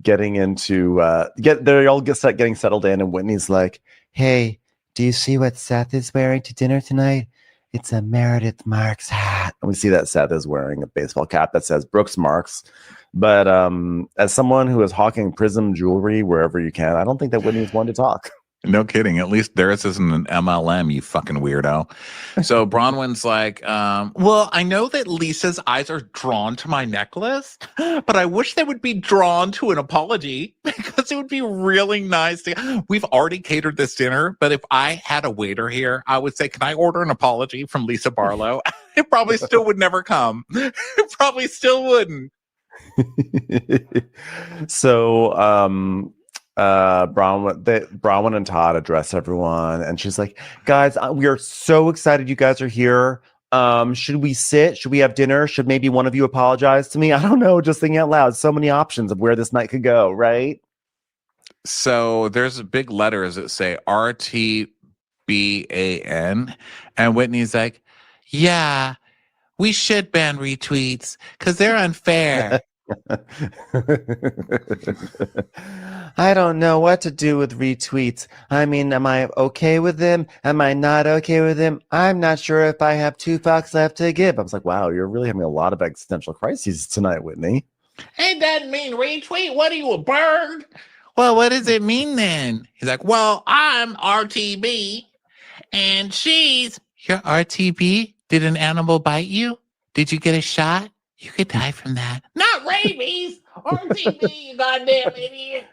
getting into they all get getting settled in. And Whitney's like, "Hey, do you see what Seth is wearing to dinner tonight? It's a Meredith Marks hat." And we see that Seth is wearing a baseball cap that says Brooks Marks. But as someone who is hawking Prism jewelry wherever you can, I don't think that Whitney's one to talk. No kidding. At least theirs isn't an MLM, you fucking weirdo. So Bronwyn's like, well, I know that Lisa's eyes are drawn to my necklace, but I wish they would be drawn to an apology because it would be really nice. We've already catered this dinner, but if I had a waiter here, I would say, can I order an apology from Lisa Barlow? It probably still would never come. It probably still wouldn't. So, Bronwyn and Todd address everyone, and she's like, guys, we are so excited you guys are here. Should we sit? Should we have dinner? Should maybe one of you apologize to me? I don't know, just thinking out loud. So many options of where this night could go, right? So there's big letters that say RTBAN, and Whitney's like, yeah, we should ban retweets because they're unfair. I don't know what to do with retweets. I mean, am I okay with them? Am I not okay with them? I'm not sure if I have 2 fucks left to give. I was like, wow, you're really having a lot of existential crises tonight, Whitney. It doesn't mean retweet. What are you, a bird? Well, what does it mean then? He's like, well, I'm RTB and she's... You're RTB? Did an animal bite you? Did you get a shot? You could die from that. Not rabies! RTB, you goddamn idiot!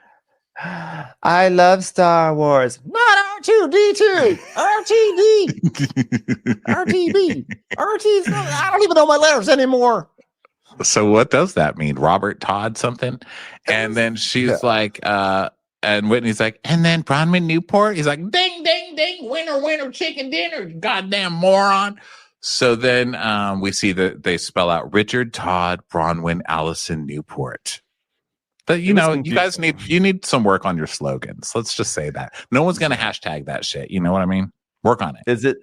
I love Star Wars. Not R2D2. RTD. RTB. RT. I don't even know my letters anymore. So what does that mean? Robert Todd something? And then she's like, and Whitney's like, and then Bronwyn Newport. He's like, ding, ding, ding, winner, winner, chicken dinner, goddamn moron. So then we see that they spell out Richard, Todd, Bronwyn, Allison, Newport. But you guys need some work on your slogans. Let's just say that. No one's gonna hashtag that shit. You know what I mean? Work on it.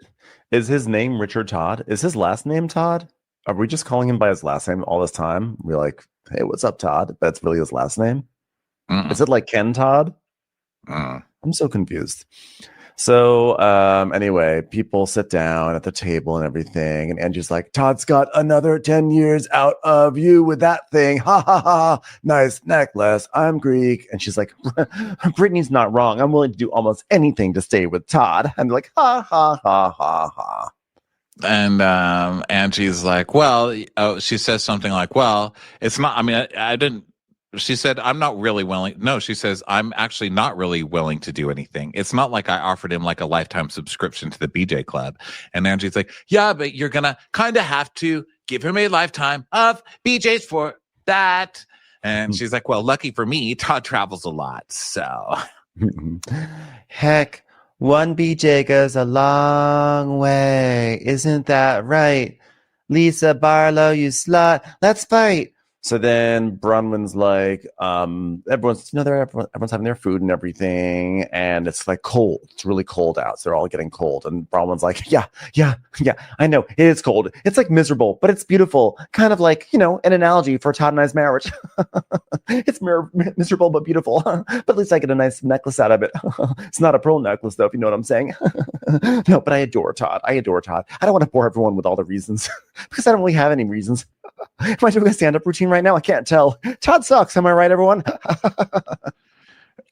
Is his name Richard Todd? Is his last name Todd? Are we just calling him by his last name all this time? We're like, hey, what's up, Todd? That's really his last name? Is it like Ken Todd? I'm so confused. So anyway, people sit down at the table and everything, and Angie's like, Todd's got another 10 years out of you with that thing. Ha ha ha. Nice necklace. I'm Greek. And she's like, Brittany's not wrong. I'm willing to do almost anything to stay with Todd. And they're like, ha ha ha ha ha. And Angie's like, well, she says something like, well, it's not, I mean, I didn't. She said, I'm not really willing. No, she says, I'm actually not really willing to do anything. It's not like I offered him like a lifetime subscription to the BJ Club. And Angie's like, yeah, but you're going to kind of have to give him a lifetime of BJs for that. And she's like, well, lucky for me, Todd travels a lot. So. Heck, one BJ goes a long way. Isn't that right? Lisa Barlow, you slut. Let's fight. So then Bronwin's like, everyone's having their food and everything, and it's like cold. It's really cold out. So they're all getting cold. And Bronwin's like, yeah, I know. It is cold. It's like miserable, but it's beautiful. Kind of like, an analogy for Todd and I's marriage. It's miserable, but beautiful. But at least I get a nice necklace out of it. It's not a pearl necklace, though, if you know what I'm saying. No, but I adore Todd. I don't want to bore everyone with all the reasons because I don't really have any reasons. Am I doing a stand-up routine right now? I can't tell. Todd sucks. Am I right, everyone?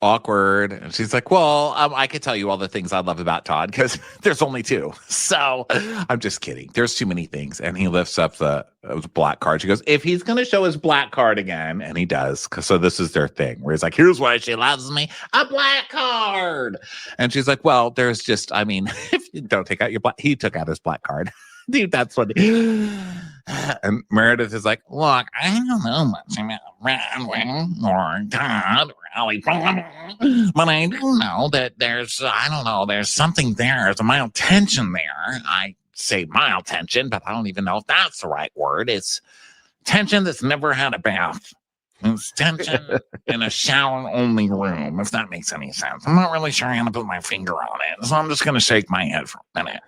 Awkward. And she's like, well, I could tell you all the things I love about Todd because there's only two. So I'm just kidding. There's too many things. And he lifts up the black card. She goes, if he's going to show his black card again, and he does, so this is their thing, where he's like, here's why she loves me, a black card. And she's like, well, there's just, if you don't take out your black, he took out his black card. Dude, that's what. And Meredith is like, look, I don't know much about Bronwin or Todd, really, but I do know that there's something there. There's a mild tension there. I say mild tension, but I don't even know if that's the right word. It's tension that's never had a bath. It's tension in a shower-only room, if that makes any sense. I'm not really sure how to put my finger on it, so I'm just going to shake my head for a minute.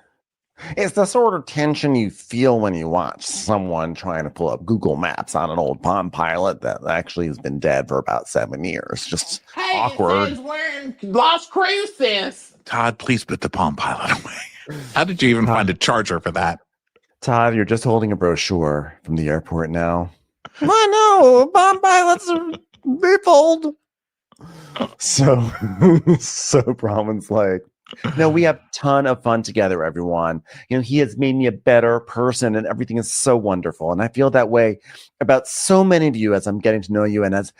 It's the sort of tension you feel when you watch someone trying to pull up Google Maps on an old Palm Pilot that actually has been dead for about 7 years. Just awkward. It says we're in Las Cruces. Todd, please put the Palm Pilot away. How did you even find a charger for that? Todd, you're just holding a brochure from the airport now. I know. Palm Pilots they fold. So Bronwin's like, no, we have a ton of fun together, everyone. He has made me a better person and everything is so wonderful. And I feel that way about so many of you as I'm getting to know you. And as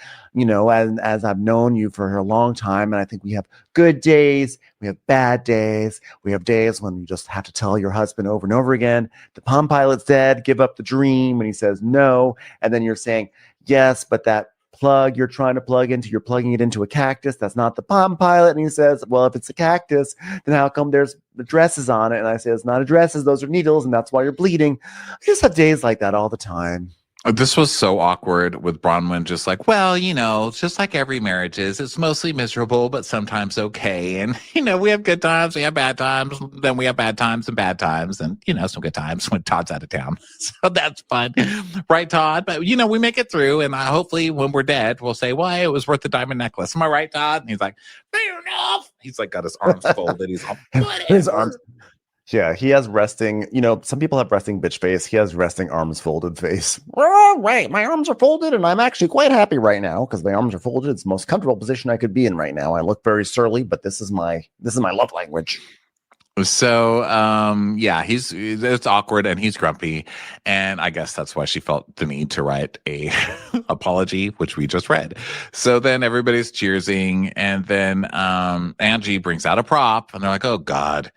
I've known you for a long time. And I think we have good days. We have bad days. We have days when you just have to tell your husband over and over again, the Palm Pilot's dead, give up the dream. And he says no. And then you're saying, yes, but that plug you're trying to plug into, you're plugging it into a cactus. That's not the Palm Pilot. And he says, well, if it's a cactus, then how come there's dresses on it? And I say, it's not dresses, those are needles, and that's why you're bleeding. I just have days like that all the time. This was so awkward with Bronwin, just like, well, just like every marriage is, it's mostly miserable, but sometimes okay. And, we have good times, we have bad times, then we have bad times and bad times, and, some good times when Todd's out of town. So that's fun. Right, Todd? But, we make it through, and hopefully when we're dead, we'll say, well, it was worth the diamond necklace. Am I right, Todd? And he's like, fair enough. He's like got his arms folded. He's all, his arms. Yeah, he has resting, some people have resting bitch face. He has resting arms folded face. Oh, right. My arms are folded and I'm actually quite happy right now because my arms are folded. It's the most comfortable position I could be in right now. I look very surly, but this is my love language. So, it's awkward and he's grumpy. And I guess that's why she felt the need to write a apology, which we just read. So then everybody's cheersing. And then Angie brings out a prop and they're like, oh, God.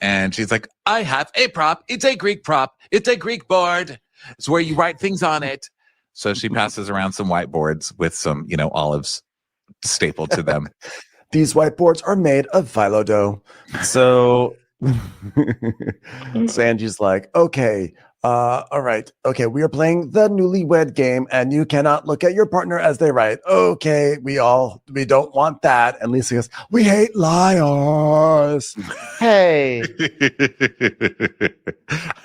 And she's like, I have a prop. It's a Greek prop. It's a Greek board. It's where you write things on it. So she passes around some whiteboards with some, olives stapled to them. These whiteboards are made of phyllo dough. So Angie's like, okay, all right. Okay, we are playing the Newlywed Game, and you cannot look at your partner as they write. Okay, we don't want that. And Lisa goes, we hate liars. Hey.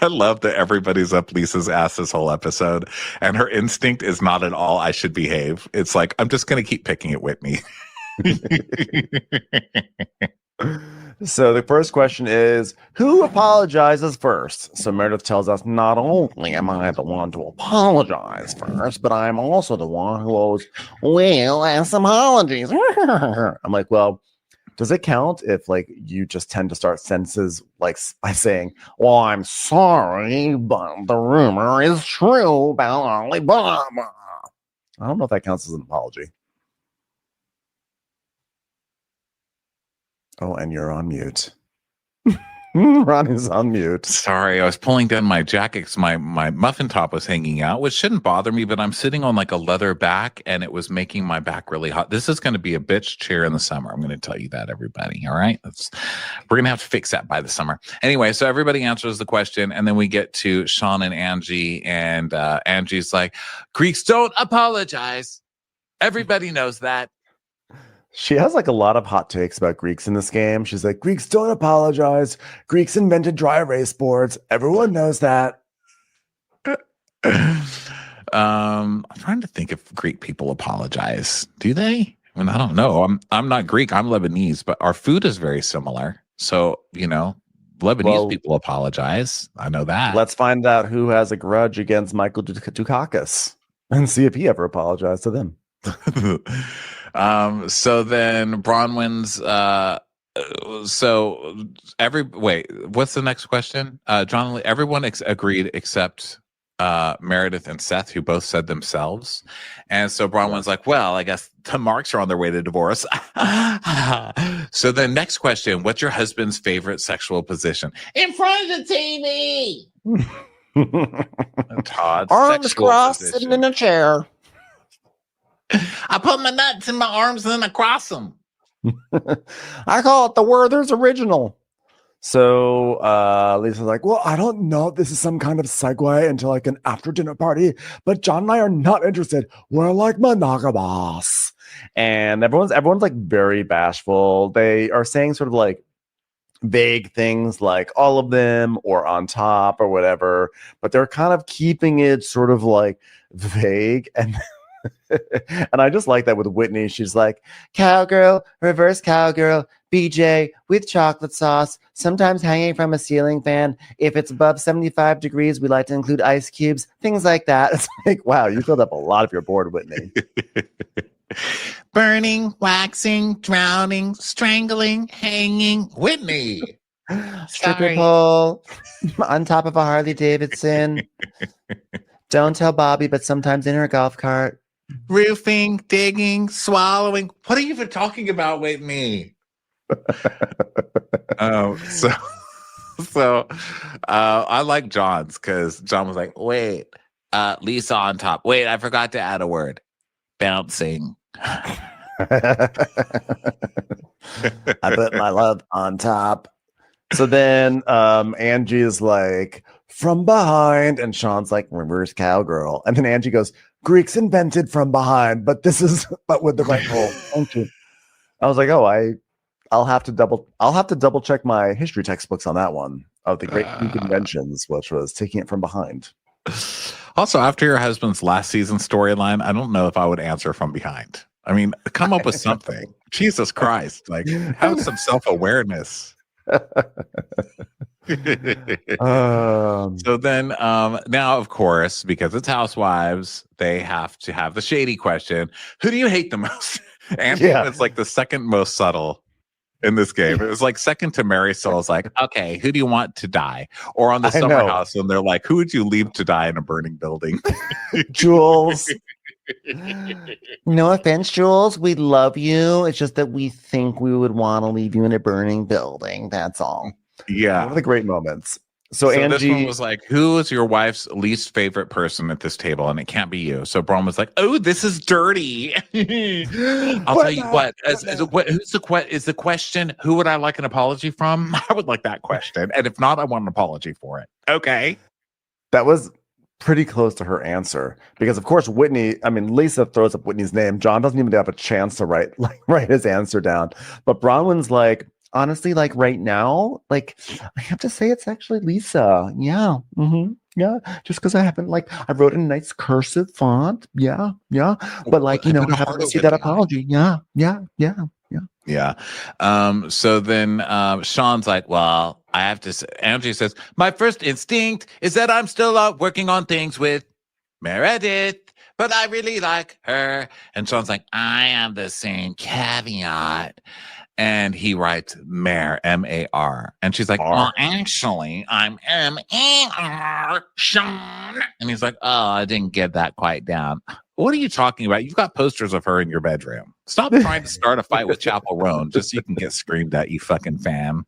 I love that everybody's up Lisa's ass this whole episode, and her instinct is not at all I should behave. It's like, I'm just going to keep picking at Whitney. So the first question is, who apologizes first? So Meredith tells us, not only am I the one to apologize first, but I'm also the one who owes Will some apologies. I'm like, well, does it count if like you just tend to start sentences like by saying, well, I'm sorry, but the rumor is true about Alibaba? I don't know if that counts as an apology. Oh, and you're on mute. Ronnie's on mute. Sorry, I was pulling down my jacket because my muffin top was hanging out, which shouldn't bother me, but I'm sitting on like a leather back and it was making my back really hot. This is going to be a bitch chair in the summer. I'm going to tell you that, everybody. All right. We're going to have to fix that by the summer. Anyway, so everybody answers the question and then we get to Sean and Angie, and Angie's like, Greeks don't apologize. Everybody knows that. She has like a lot of hot takes about Greeks in this game. She's like, Greeks don't apologize. Greeks invented dry erase boards. Everyone knows that. I'm trying to think if Greek people apologize. Do they? I mean, I don't know. I'm not Greek. I'm Lebanese, but our food is very similar. So, Lebanese people apologize. I know that. Let's find out who has a grudge against Michael Dukakis and see if he ever apologized to them. So then Bronwin's what's the next question? John, everyone agreed except Meredith and Seth, who both said themselves. And so Bronwin's like, well, I guess the Marks are on their way to divorce. So the next question, what's your husband's favorite sexual position? In front of the TV. Todd's arms crossed, sitting in a chair. I put my nuts in my arms and then I cross them. I call it the Werther's original. So Lisa's like, well, I don't know if this is some kind of segue into like an after dinner party, but John and I are not interested. We're like monogamous. And everyone's like very bashful. They are saying sort of like vague things like all of them or on top or whatever, but they're kind of keeping it sort of like vague. And and I just like that with Whitney. She's like, cowgirl, reverse cowgirl, BJ with chocolate sauce, sometimes hanging from a ceiling fan. If it's above 75 degrees, we like to include ice cubes, things like that. It's like, wow, you filled up a lot of your board, Whitney. Burning, waxing, drowning, strangling, hanging. Whitney. Stripper pole on top of a Harley Davidson. Don't tell Bobby, but sometimes in her golf cart. Roofing, digging, swallowing. What are you even talking about, Whitney? So I like John's because John was like, wait, Lisa on top. Wait, I forgot to add a word. Bouncing. I put my love on top. So then Angie is like, from behind, and Sean's like, reverse cowgirl. And then Angie goes, Greeks invented from behind, but with the right hole. Thank you. I was like, I'll have to double check my history textbooks on that one of the Great Greek inventions, which was taking it from behind. Also, after your husband's last season storyline, I don't know if I would answer from behind. I mean, come up with something. Jesus Christ. Like, have some self-awareness. So then now, of course, because it's Housewives, they have to have the shady question. Who do you hate the most? And it's like the second most subtle in this game. It was like second to Marisol. It's like, okay, who do you want to die? Or on the Summer House, and they're like, who would you leave to die in a burning building? Jules. No offense, Jules. We love you. It's just that we think we would want to leave you in a burning building. That's all. Yeah. One of the great moments. So Angie, this one was like, who is your wife's least favorite person at this table? And it can't be you. So Bron was like, oh, this is dirty. I'll tell you what. Is the question, who would I like an apology from? I would like that question. And if not, I want an apology for it. Okay. That was pretty close to her answer. Because of course, Lisa throws up Whitney's name. John doesn't even have a chance to write his answer down. But Bronwyn's like, honestly, like right now, like I have to say it's actually Lisa. Yeah. Mm-hmm. Yeah. Just because I wrote in a nice cursive font. Yeah. Yeah. But like, I haven't received that apology. Yeah. Yeah. Yeah. Yeah. Yeah. So then Sean's like, well, I have to say, Angie says, my first instinct is that I'm still out working on things with Meredith, but I really like her. And Sean's like, I have the same caveat. And he writes Mare, M-A-R. And she's like, well, actually, I'm M-A-R, Sean. And he's like, oh, I didn't get that quite down. What are you talking about? You've got posters of her in your bedroom. Stop trying to start a fight with Chapel Roan just so you can get screamed at, you fucking fan.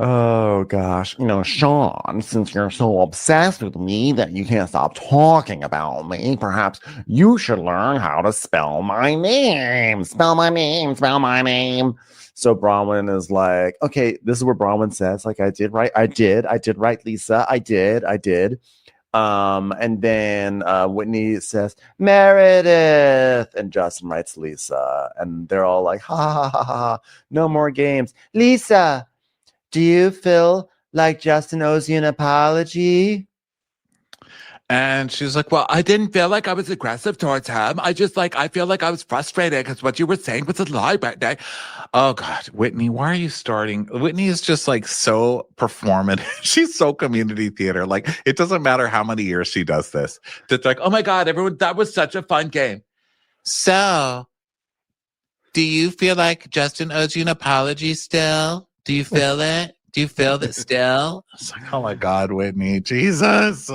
Oh, gosh. Sean, since you're so obsessed with me that you can't stop talking about me, perhaps you should learn how to spell my name. Spell my name. Spell my name. So Bronwin is like, okay, this is where Bronwin says, like, I did right, Lisa. I did. And then Whitney says, Meredith. And Justin writes Lisa. And they're all like, ha, ha, ha, ha, ha. No more games. Lisa, do you feel like Justin owes you an apology? And she's like, well, I didn't feel like I was aggressive towards him. I feel like I was frustrated because what you were saying was a lie back there. Oh, God, Whitney, why are you starting? Whitney is just like so performative. She's so community theater. Like, it doesn't matter how many years she does this. It's like, oh my God, everyone, that was such a fun game. So, do you feel like Justin owes you an apology still? Do you feel it? Do you feel that still? It's like, oh my God, Whitney, Jesus.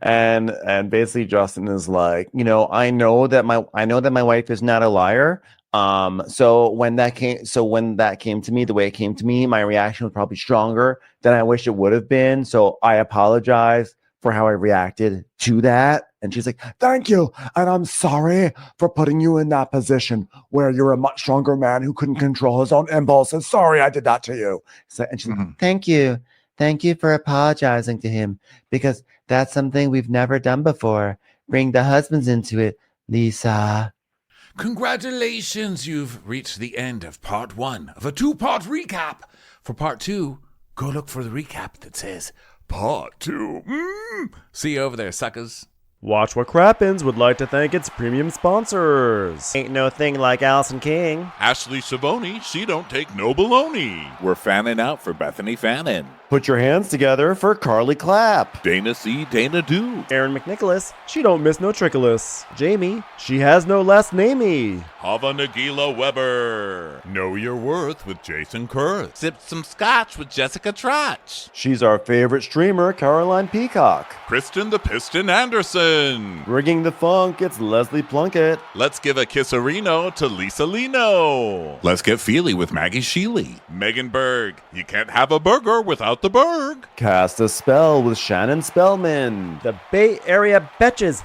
and basically Justin is like, I know that my wife is not a liar. So when that came to me, the way it came to me, my reaction was probably stronger than I wish it would have been. So I apologize for how I reacted to that. And she's like, thank you. And I'm sorry for putting you in that position where you're a much stronger man who couldn't control his own impulses. Sorry, I did that to you. And she's like, thank you. Thank you for apologizing to him, because that's something we've never done before. Bring the husbands into it, Lisa. Congratulations, you've reached the end of part 1 of a 2-part recap. For part 2, go look for the recap that says part 2. See you over there, suckers. Watch What Crappens would like to thank its premium sponsors. Ain't no thing like Allison King. Ashley Savoni, she don't take no baloney. We're fanning out for Bethany Fannin. Put your hands together for Carly Clapp. Dana C. Dana Do. Aaron McNicholas, she don't miss no trickolas. Jamie, she has no last namey. Hava Nagila Weber. Know Your Worth with Jason Kurth. Sip some scotch with Jessica Trotch. She's our favorite streamer, Caroline Peacock. Kristen the Piston Anderson. Rigging the Funk, it's Leslie Plunkett. Let's give a kisserino to Lisa Lino. Let's get feely with Maggie Sheely. Megan Berg. You can't have a burger without the Berg. Cast a Spell with Shannon Spellman. The Bay Area Betches.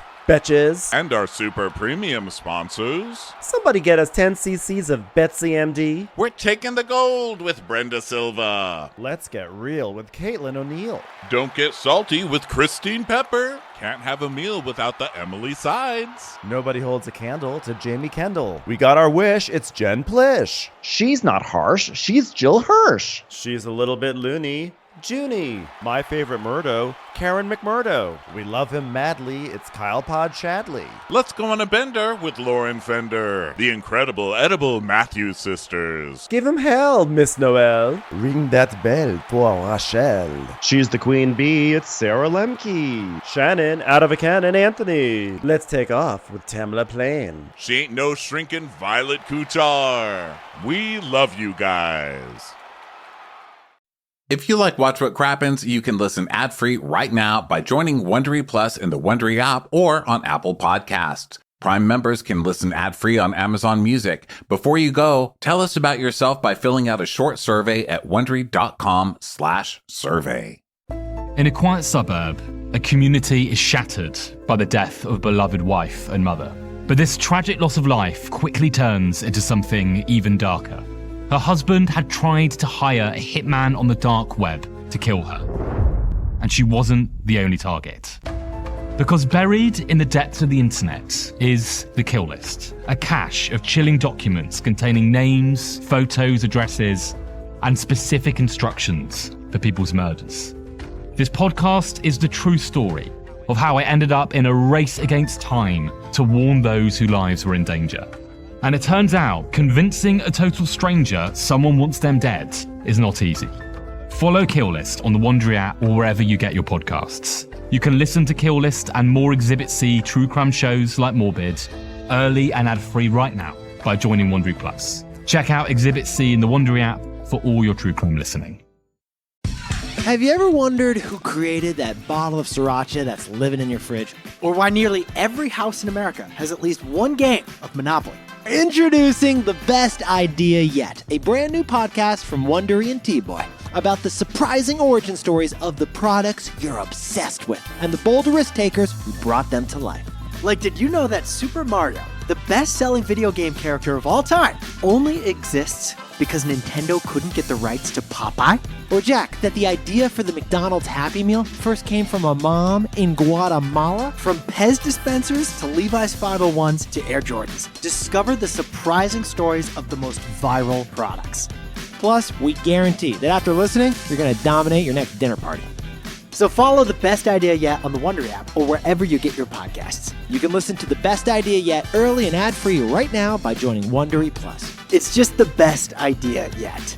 And our super premium sponsors. Somebody get us 10 cc's of Betsy MD. We're taking the gold with Brenda Silva. Let's get real with Caitlin O'Neill. Don't get salty with Christine Pepper. Can't have a meal without the Emily Sides. Nobody holds a candle to Jamie Kendall. We got our wish, it's Jen Plish. She's not harsh, she's Jill Hirsch. She's a little bit loony. Junie. My favorite Murdo, Karen McMurdo. We love him madly, it's Kyle Pod Shadley. Let's go on a bender with Lauren Fender. The incredible edible Matthews sisters. Give him hell, Miss Noel. Ring that bell for Rachel. She's the queen bee, it's Sarah Lemke. Shannon, out of a cannon, Anthony. Let's take off with Tamla Plain. She ain't no shrinking Violet Kuchar. We love you guys. If you like Watch What Crappens, you can listen ad-free right now by joining Wondery Plus in the Wondery app or on Apple Podcasts. Prime members can listen ad-free on Amazon Music. Before you go, tell us about yourself by filling out a short survey at Wondery.com/survey. In a quiet suburb, a community is shattered by the death of a beloved wife and mother. But this tragic loss of life quickly turns into something even darker. Her husband had tried to hire a hitman on the dark web to kill her. And she wasn't the only target. Because buried in the depths of the internet is the kill list, a cache of chilling documents containing names, photos, addresses, and specific instructions for people's murders. This podcast is the true story of how I ended up in a race against time to warn those whose lives were in danger. And it turns out convincing a total stranger someone wants them dead is not easy. Follow Kill List on the Wondery app or wherever you get your podcasts. You can listen to Kill List and more Exhibit C true crime shows like Morbid early and ad-free right now by joining Wondery Plus. Check out Exhibit C in the Wondery app for all your true crime listening. Have you ever wondered who created that bottle of sriracha that's living in your fridge? Or why nearly every house in America has at least one game of Monopoly? Introducing The Best Idea Yet, a brand new podcast from Wondery and T-Boy about the surprising origin stories of the products you're obsessed with and the bold risk takers who brought them to life. Like, did you know that Super Mario, the best-selling video game character of all time, only exists because Nintendo couldn't get the rights to Popeye? Or Jack, that the idea for the McDonald's Happy Meal first came from a mom in Guatemala? From Pez dispensers to Levi's 501s to Air Jordans. Discover the surprising stories of the most viral products. Plus, we guarantee that after listening, you're going to dominate your next dinner party. So follow The Best Idea Yet on the Wondery app or wherever you get your podcasts. You can listen to The Best Idea Yet early and ad-free right now by joining Wondery Plus. It's just the best idea yet.